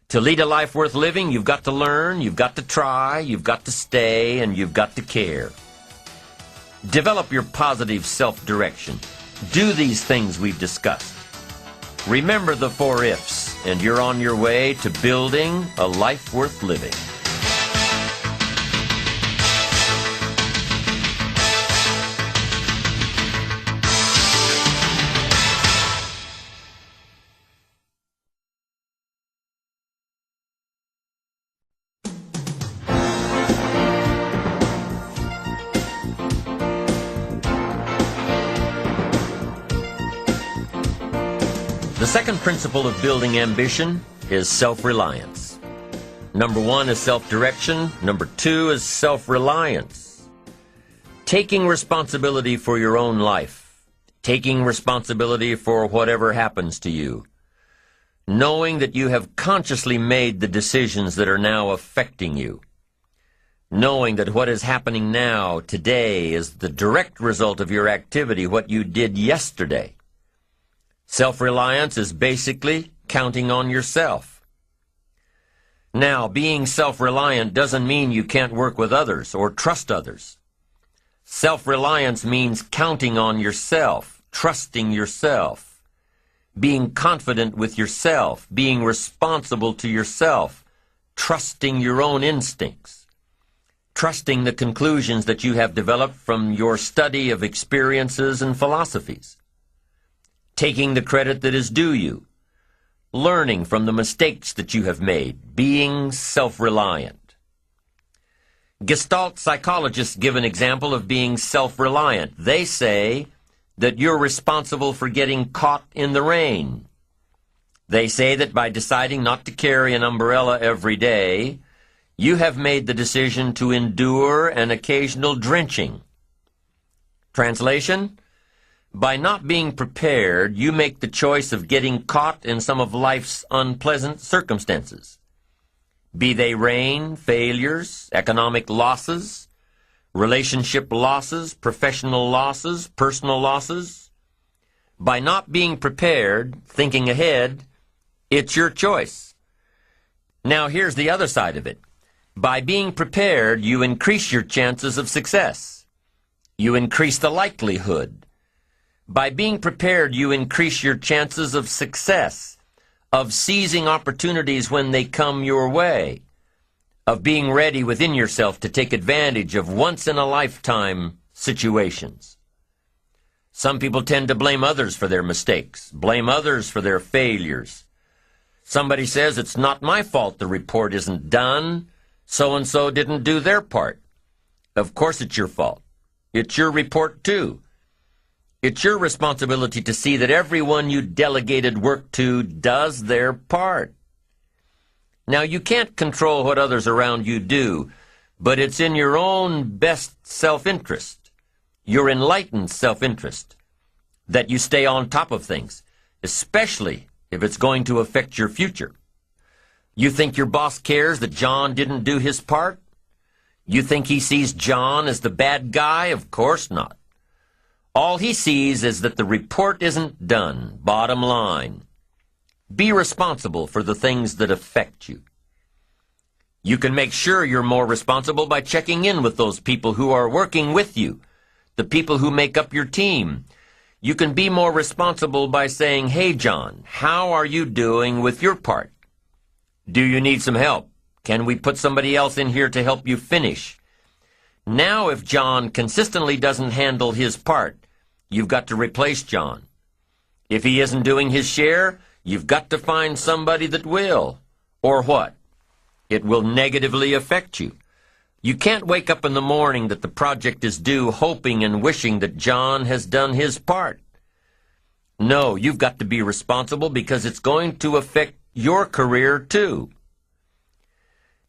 To lead a life worth living, you've got to learn, you've got to try, you've got to stay, and you've got to care. Develop your positive self-direction. Do these things we've discussed. Remember the 4 ifs, and you're on your way to building a life worth living. The second principle of building ambition is self-reliance. Number 1 is self-direction. Number 2 is self-reliance. Taking responsibility for your own life. Taking responsibility for whatever happens to you. Knowing that you have consciously made the decisions that are now affecting you. Knowing that what is happening now, today, is the direct result of your activity, what you did yesterday. Self-reliance is basically counting on yourself. Now, being self-reliant doesn't mean you can't work with others or trust others. Self-reliance means counting on yourself, trusting yourself, being confident with yourself, being responsible to yourself, trusting your own instincts, trusting the conclusions that you have developed from your study of experiences and philosophies. Taking the credit that is due you, learning from the mistakes that you have made, being self-reliant. Gestalt psychologists give an example of being self-reliant. They say that you're responsible for getting caught in the rain. They say that by deciding not to carry an umbrella every day, you have made the decision to endure an occasional drenching. Translation: by not being prepared, you make the choice of getting caught in some of life's unpleasant circumstances. Be they rain, failures, economic losses, relationship losses, professional losses, personal losses. By not being prepared, thinking ahead, it's your choice. Now here's the other side of it. By being prepared, you increase your chances of success. You increase the likelihood. By being prepared, you increase your chances of success, of seizing opportunities when they come your way, of being ready within yourself to take advantage of once-in-a-lifetime situations. Some people tend to blame others for their mistakes, blame others for their failures. Somebody says, it's not my fault the report isn't done, so-and-so didn't do their part. Of course it's your fault. It's your report too. It's your responsibility to see that everyone you delegated work to does their part. Now, you can't control what others around you do, but it's in your own best self-interest, your enlightened self-interest, that you stay on top of things, especially if it's going to affect your future. You think your boss cares that John didn't do his part? You think he sees John as the bad guy? Of course not. All he sees is that the report isn't done, bottom line. Be responsible for the things that affect you. You can make sure you're more responsible by checking in with those people who are working with you, the people who make up your team. You can be more responsible by saying, hey, John, how are you doing with your part? Do you need some help? Can we put somebody else in here to help you finish? Now if John consistently doesn't handle his part, you've got to replace John. If he isn't doing his share, you've got to find somebody that will. Or what? It will negatively affect you. You can't wake up in the morning that the project is due hoping and wishing that John has done his part. No, you've got to be responsible because it's going to affect your career too.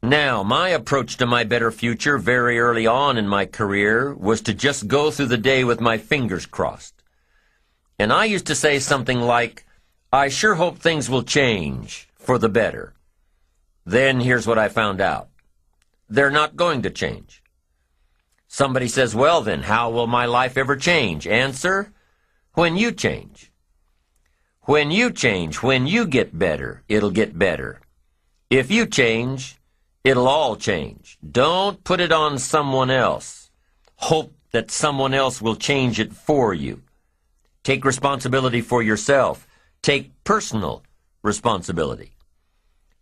Now, my approach to my better future very early on in my career was to just go through the day with my fingers crossed. And I used to say something like, I sure hope things will change for the better. Then here's what I found out. They're not going to change. Somebody says, well then, how will my life ever change? Answer, when you change. When you change, when you get better, it'll get better. If you change, it'll all change. Don't put it on someone else. Hope that someone else will change it for you. Take responsibility for yourself. Take personal responsibility.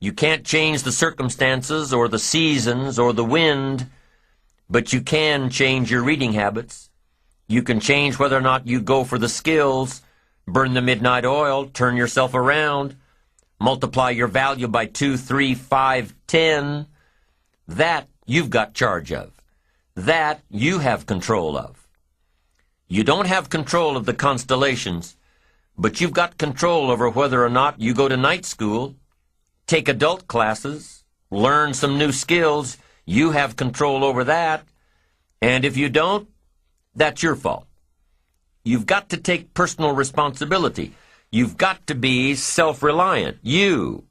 You can't change the circumstances or the seasons or the wind, but you can change your reading habits. You can change whether or not you go for the skills, burn the midnight oil, turn yourself around, multiply your value by 2, 3, 5, 10. That you've got charge of. That you have control of. You don't have control of the constellations, but you've got control over whether or not you go to night school, take adult classes, learn some new skills. You have control over that. And if you don't, that's your fault. You've got to take personal responsibility. You've got to be self-reliant. You.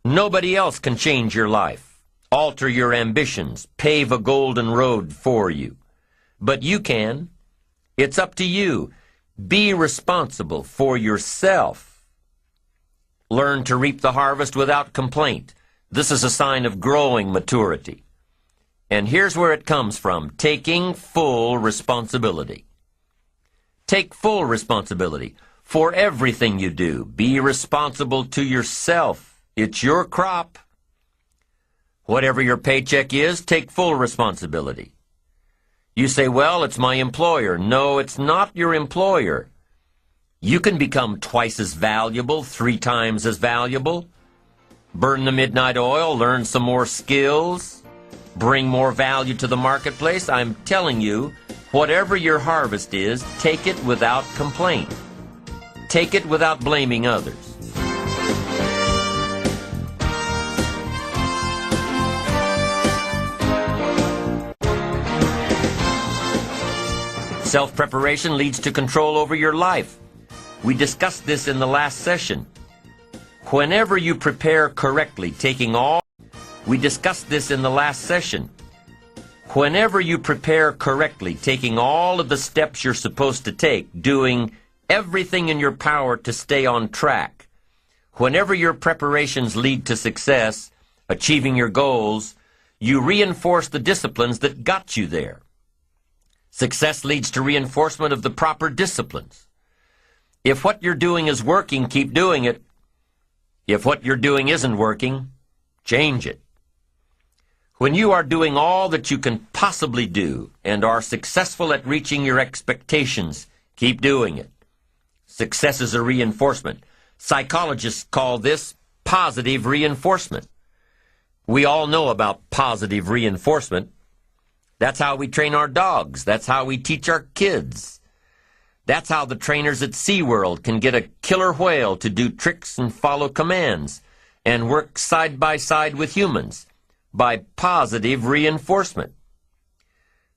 Nobody else can change your life, alter your ambitions, pave a golden road for you. But you can. It's up to you. Be responsible for yourself. Learn to reap the harvest without complaint. This is a sign of growing maturity. And here's where it comes from, taking full responsibility. Take full responsibility for everything you do. Be responsible to yourself. It's your crop. Whatever your paycheck is, take full responsibility. You say, well, it's my employer. No, it's not your employer. You can become twice as valuable, 3 times as valuable. Burn the midnight oil, learn some more skills, bring more value to the marketplace. I'm telling you, whatever your harvest is, take it without complaint. Take it without blaming others. Self-preparation leads to control over your life. We discussed this in the last session. Whenever you prepare correctly, Whenever you prepare correctly, taking all of the steps you're supposed to take, doing everything in your power to stay on track, whenever your preparations lead to success, achieving your goals, you reinforce the disciplines that got you there. Success leads to reinforcement of the proper disciplines. If what you're doing is working, keep doing it. If what you're doing isn't working, change it. When you are doing all that you can possibly do and are successful at reaching your expectations, keep doing it. Success is a reinforcement. Psychologists call this positive reinforcement. We all know about positive reinforcement. That's how we train our dogs. That's how we teach our kids. That's how the trainers at SeaWorld can get a killer whale to do tricks and follow commands and work side by side with humans by positive reinforcement.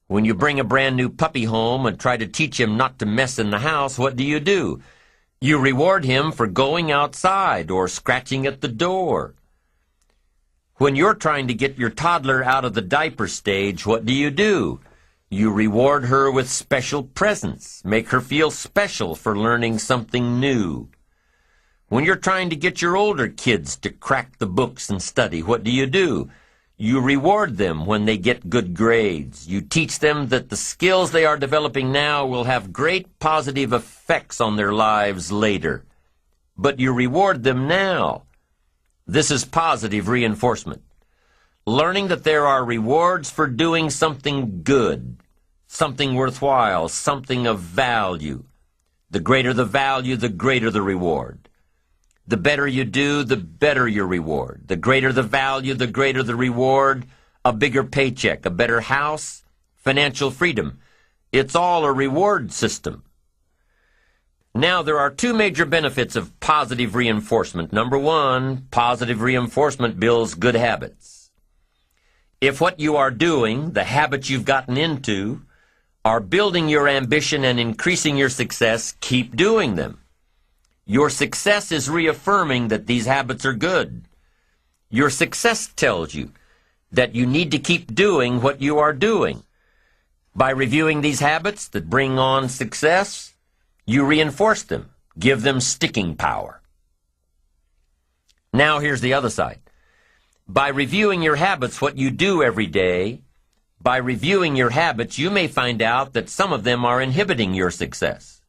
When you bring a brand new puppy home and try to teach him not to mess in the house, what do? You reward him for going outside or scratching at the door. When you're trying to get your toddler out of the diaper stage, what do? You reward her with special presents, make her feel special for learning something new. When you're trying to get your older kids to crack the books and study, what do? You reward them when they get good grades. You teach them that the skills they are developing now will have great positive effects on their lives later. But you reward them now. This is positive reinforcement. Learning that there are rewards for doing something good, something worthwhile, something of value. The greater the value, the greater the reward. The better you do, the better your reward. The greater the value, the greater the reward. A bigger paycheck, a better house, financial freedom. It's all a reward system. Now, there are two major benefits of positive reinforcement. Number one, positive reinforcement builds good habits. If what you are doing, the habits you've gotten into, are building your ambition and increasing your success, keep doing them. Your success is reaffirming that these habits are good. Your success tells you that you need to keep doing what you are doing. By reviewing these habits that bring on success, you reinforce them, give them sticking power. Now here's the other side. By reviewing your habits, what you do every day, by reviewing your habits, you may find out that some of them are inhibiting your success.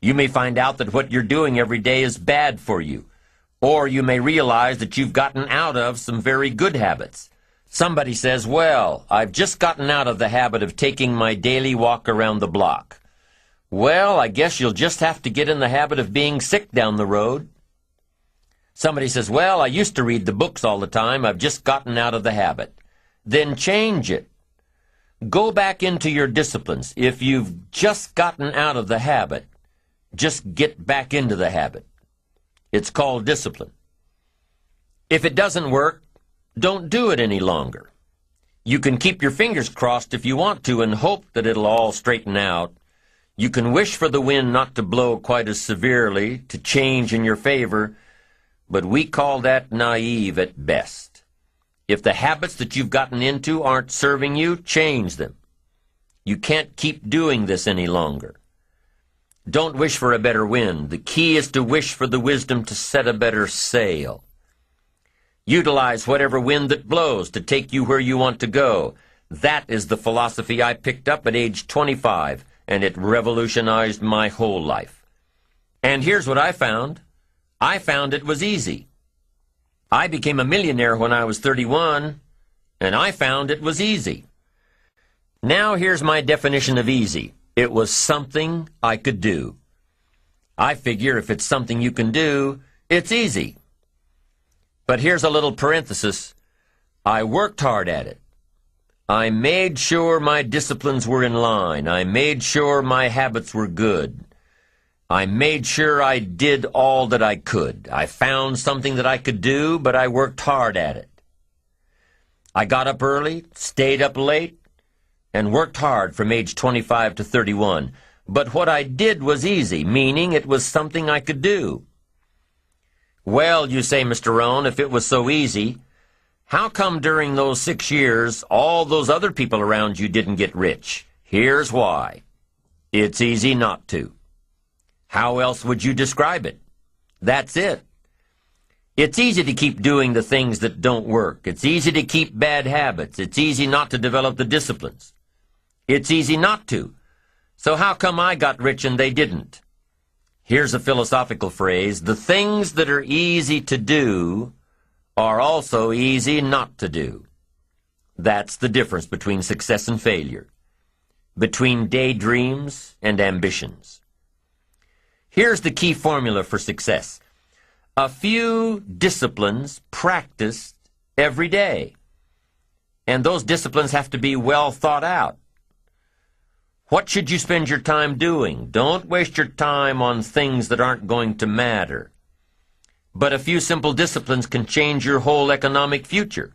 You may find out that what you're doing every day is bad for you, or you may realize that you've gotten out of some very good habits. Somebody says, well, I've just gotten out of the habit of taking my daily walk around the block. Well, I guess you'll just have to get in the habit of being sick down the road. Somebody says, well, I used to read the books all the time. I've just gotten out of the habit. Then change it. Go back into your disciplines. If you've just gotten out of the habit, just get back into the habit. It's called discipline. If it doesn't work, don't do it any longer. You can keep your fingers crossed if you want to and hope that it'll all straighten out. You can wish for the wind not to blow quite as severely, to change in your favor, but we call that naive at best. If the habits that you've gotten into aren't serving you, change them. You can't keep doing this any longer. Don't wish for a better wind. The key is to wish for the wisdom to set a better sail. Utilize whatever wind that blows to take you where you want to go. That is the philosophy I picked up at age 25, and it revolutionized my whole life. And here's what I found. I found it was easy. I became a millionaire when I was 31, and I found it was easy. Now here's my definition of easy. It was something I could do. I figure if it's something you can do, it's easy. But here's a little parenthesis. I worked hard at it. I made sure my disciplines were in line. I made sure my habits were good. I made sure I did all that I could. I found something that I could do, but I worked hard at it. I got up early, stayed up late, and worked hard from age 25 to 31. But what I did was easy, meaning it was something I could do. Well, you say, Mr. Rohn, if it was so easy, how come during those 6 years all those other people around you didn't get rich? Here's why. It's easy not to. How else would you describe it? That's it. It's easy to keep doing the things that don't work. It's easy to keep bad habits. It's easy not to develop the disciplines. It's easy not to. So how come I got rich and they didn't? Here's a philosophical phrase. The things that are easy to do are also easy not to do. That's the difference between success and failure, between daydreams and ambitions. Here's the key formula for success. A few disciplines practiced every day. And those disciplines have to be well thought out. What should you spend your time doing? Don't waste your time on things that aren't going to matter. But a few simple disciplines can change your whole economic future.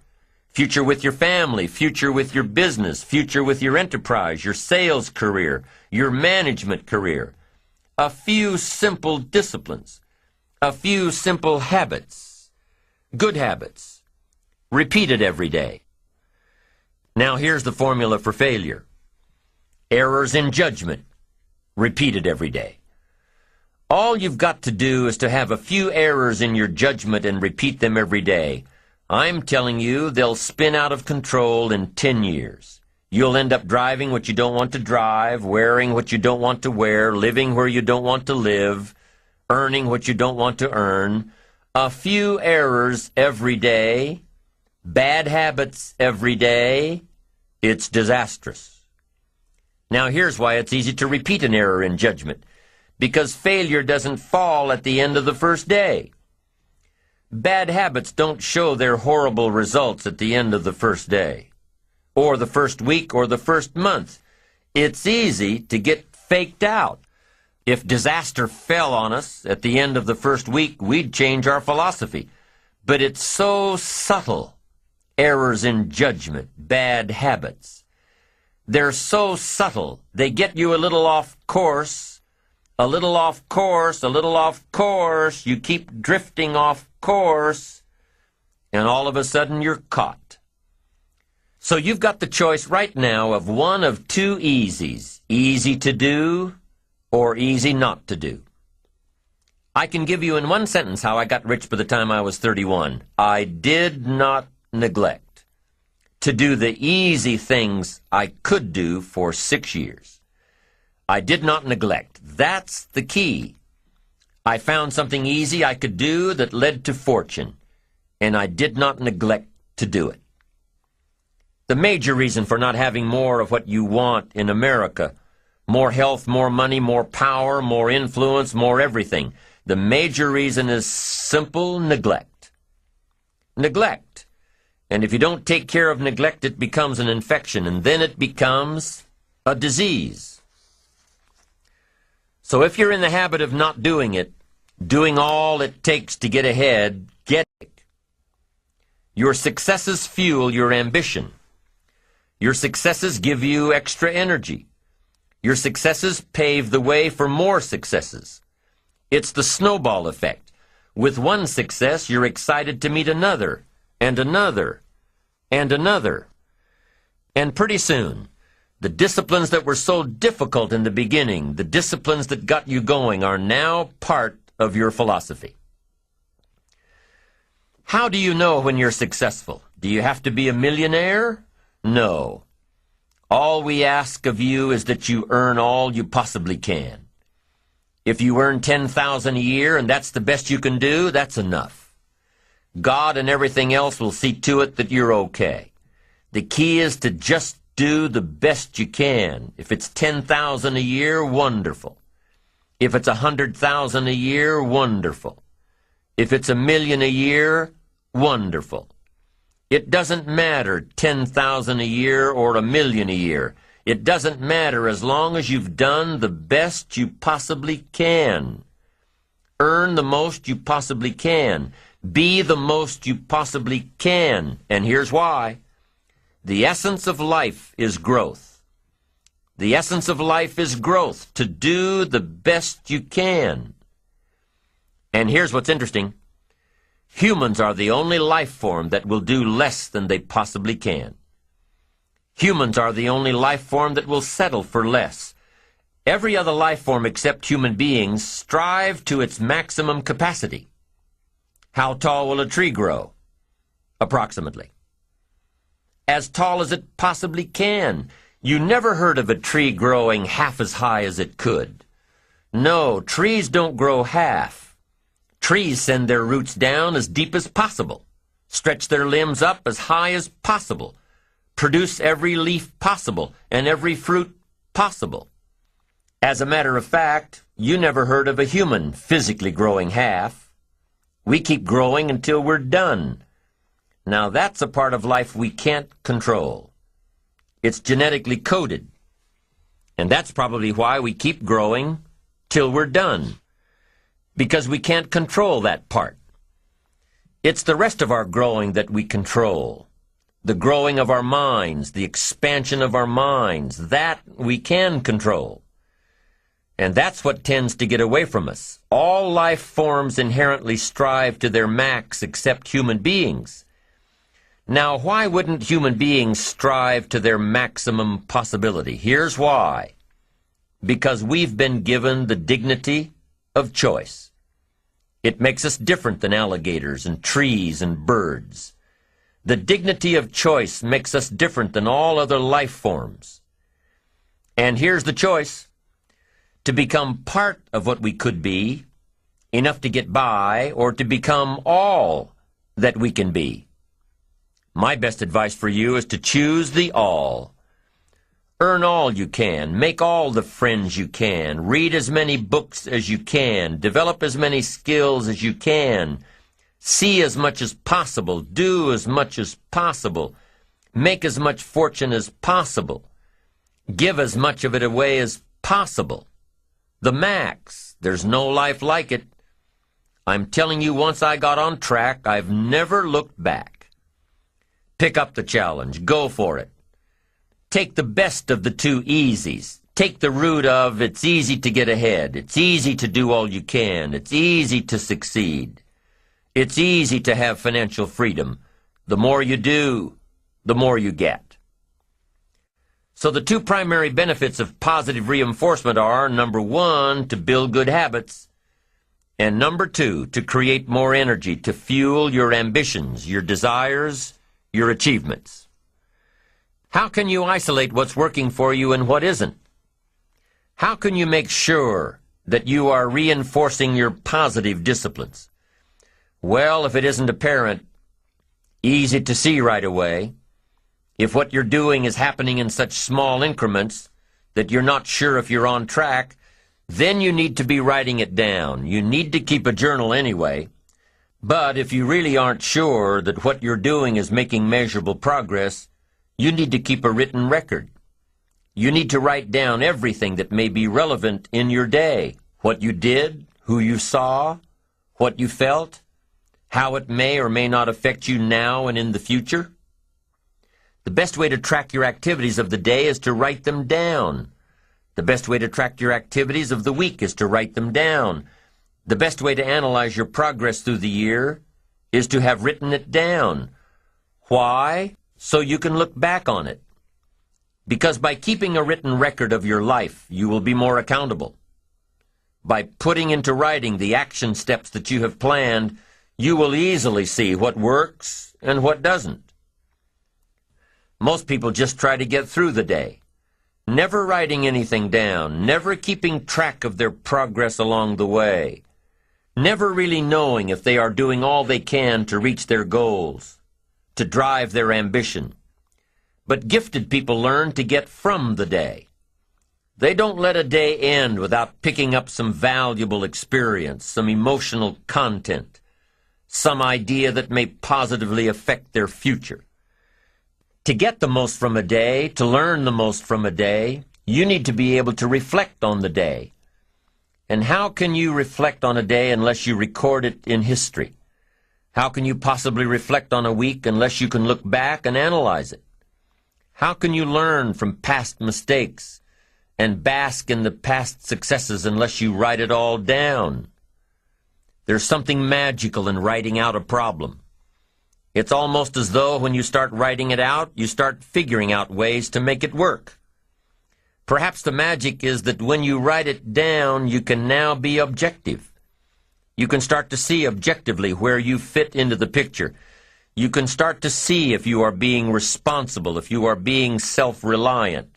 Future with your family, future with your business, future with your enterprise, your sales career, your management career. A few simple disciplines. A few simple habits. Good habits. Repeated every day. Now here's the formula for failure. Errors in judgment, repeated every day. All you've got to do is to have a few errors in your judgment and repeat them every day. I'm telling you, they'll spin out of control in 10 years. You'll end up driving what you don't want to drive, wearing what you don't want to wear, living where you don't want to live, earning what you don't want to earn. A few errors every day bad habits every day, it's disastrous. Now here's why it's easy to repeat an error in judgment. Because failure doesn't fall at the end of the first day. Bad habits don't show their horrible results at the end of the first day, or the first week, or the first month. It's easy to get faked out. If disaster fell on us at the end of the first week, we'd change our philosophy. But it's so subtle. Errors in judgment, bad habits. They're so subtle. They get you a little off course, a little off course, a little off course. You keep drifting off course, and all of a sudden you're caught. So you've got the choice right now of one of two easies, easy to do or easy not to do. I can give you in one sentence how I got rich by the time I was 31. I did not neglect to do the easy things I could do for 6 years. I did not neglect. That's the key. I found something easy I could do that led to fortune, and I did not neglect to do it. The major reason for not having more of what you want in America, more health, more money, more power, more influence, more everything, the major reason is simple neglect. Neglect. And if you don't take care of neglect, it becomes an infection, and then it becomes a disease. So if you're in the habit of not doing it, doing all it takes to get ahead, get it. Your successes fuel your ambition. Your successes give you extra energy. Your successes pave the way for more successes. It's the snowball effect. With one success, you're excited to meet another, and another, and another. And pretty soon, the disciplines that were so difficult in the beginning, the disciplines that got you going, are now part of your philosophy. How do you know when you're successful? Do you have to be a millionaire? No. All we ask of you is that you earn all you possibly can. If you earn $10,000 a year and that's the best you can do, that's enough. God and everything else will see to it that you're okay. The key is to just do the best you can. If it's $10,000 a year, wonderful. If it's $100,000 a year, wonderful. If it's $1 million a year, wonderful. It doesn't matter $10,000 a year or $1 million a year. It doesn't matter as long as you've done the best you possibly can. Earn the most you possibly can. Be the most you possibly can. And here's why. The essence of life is growth. The essence of life is growth, to do the best you can. And here's what's interesting. Humans are the only life form that will do less than they possibly can. Humans are the only life form that will settle for less. Every other life form except human beings strive to its maximum capacity. How tall will a tree grow? Approximately. As tall as it possibly can. You never heard of a tree growing half as high as it could. No, trees don't grow half. Trees send their roots down as deep as possible, stretch their limbs up as high as possible, produce every leaf possible and every fruit possible. As a matter of fact, you never heard of a human physically growing half. We keep growing until we're done. Now that's a part of life we can't control. It's genetically coded. And that's probably why we keep growing till we're done. Because we can't control that part. It's the rest of our growing that we control. The growing of our minds, the expansion of our minds, that we can control. And that's what tends to get away from us. All life forms inherently strive to their max except human beings. Now, why wouldn't human beings strive to their maximum possibility? Here's why. Because we've been given the dignity of choice. It makes us different than alligators and trees and birds. The dignity of choice makes us different than all other life forms. And here's the choice. To become part of what we could be, enough to get by, or to become all that we can be. My best advice for you is to choose the all. Earn all you can, make all the friends you can, read as many books as you can, develop as many skills as you can, see as much as possible, do as much as possible, make as much fortune as possible, give as much of it away as possible. The max. There's no life like it. I'm telling you, once I got on track, I've never looked back. Pick up the challenge. Go for it. Take the best of the two easies. Take the route of it's easy to get ahead. It's easy to do all you can. It's easy to succeed. It's easy to have financial freedom. The more you do, the more you get. So the two primary benefits of positive reinforcement are, number one, to build good habits, and number two, to create more energy to fuel your ambitions, your desires, your achievements. How can you isolate what's working for you and what isn't? How can you make sure that you are reinforcing your positive disciplines? Well, if it isn't apparent, easy to see right away, if what you're doing is happening in such small increments that you're not sure if you're on track, then you need to be writing it down. You need to keep a journal anyway. But if you really aren't sure that what you're doing is making measurable progress, you need to keep a written record. You need to write down everything that may be relevant in your day. What you did, who you saw, what you felt, how it may or may not affect you now and in the future. The best way to track your activities of the day is to write them down. The best way to track your activities of the week is to write them down. The best way to analyze your progress through the year is to have written it down. Why? So you can look back on it. Because by keeping a written record of your life, you will be more accountable. By putting into writing the action steps that you have planned, you will easily see what works and what doesn't. Most people just try to get through the day, never writing anything down, never keeping track of their progress along the way, never really knowing if they are doing all they can to reach their goals, to drive their ambition. But gifted people learn to get from the day. They don't let a day end without picking up some valuable experience, some emotional content, some idea that may positively affect their future. To get the most from a day, to learn the most from a day, you need to be able to reflect on the day. And how can you reflect on a day unless you record it in history? How can you possibly reflect on a week unless you can look back and analyze it? How can you learn from past mistakes and bask in the past successes unless you write it all down? There's something magical in writing out a problem. It's almost as though when you start writing it out, you start figuring out ways to make it work. Perhaps the magic is that when you write it down, you can now be objective. You can start to see objectively where you fit into the picture. You can start to see if you are being responsible, if you are being self-reliant.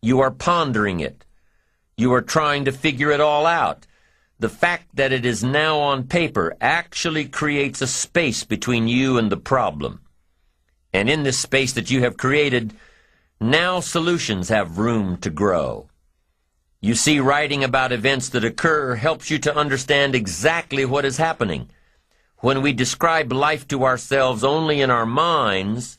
You are pondering it. You are trying to figure it all out. The fact that it is now on paper actually creates a space between you and the problem. And in this space that you have created, now solutions have room to grow. You see, writing about events that occur helps you to understand exactly what is happening. When we describe life to ourselves only in our minds,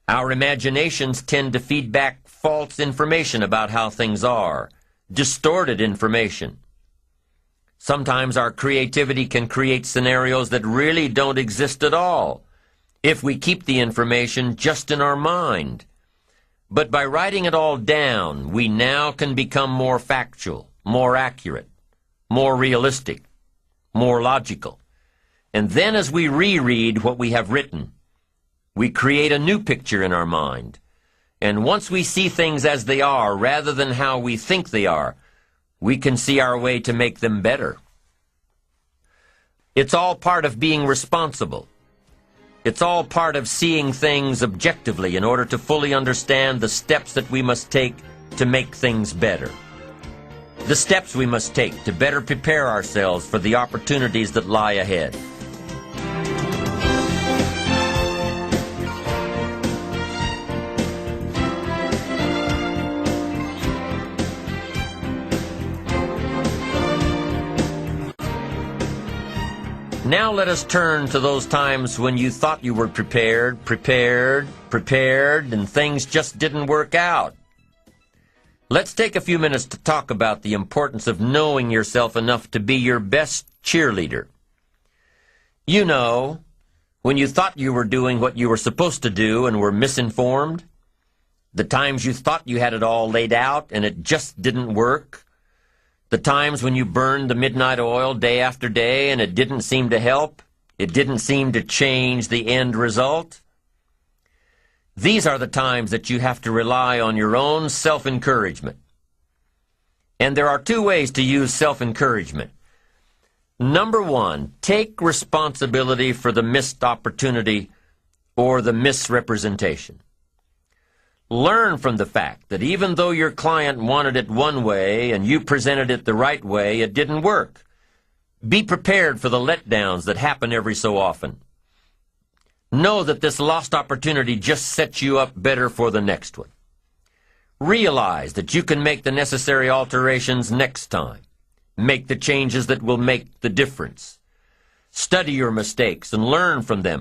our imaginations tend to feed back false information about how things are, distorted information. Sometimes our creativity can create scenarios that really don't exist at all, if we keep the information just in our mind. But by writing it all down, we now can become more factual, more accurate, more realistic, more logical. And then as we reread what we have written, we create a new picture in our mind. And once we see things as they are rather than how we think they are, we can see our way to make them better. It's all part of being responsible. It's all part of seeing things objectively in order to fully understand the steps that we must take to make things better. The steps we must take to better prepare ourselves for the opportunities that lie ahead. Now let us turn to those times when you thought you were prepared, and things just didn't work out. Let's take a few minutes to talk about the importance of knowing yourself enough to be your best cheerleader. You know, when you thought you were doing what you were supposed to do and were misinformed, the times you thought you had it all laid out and it just didn't work, the times when you burned the midnight oil day after day and it didn't seem to help, it didn't seem to change the end result. These are the times that you have to rely on your own self-encouragement. And there are two ways to use self-encouragement. Number one, take responsibility for the missed opportunity or the misrepresentation. Learn from the fact that even though your client wanted it one way and you presented it the right way, it didn't work. Be prepared for the letdowns that happen every so often. Know that this lost opportunity just sets you up better for the next one. Realize that you can make the necessary alterations next time. Make the changes that will make the difference. Study your mistakes and learn from them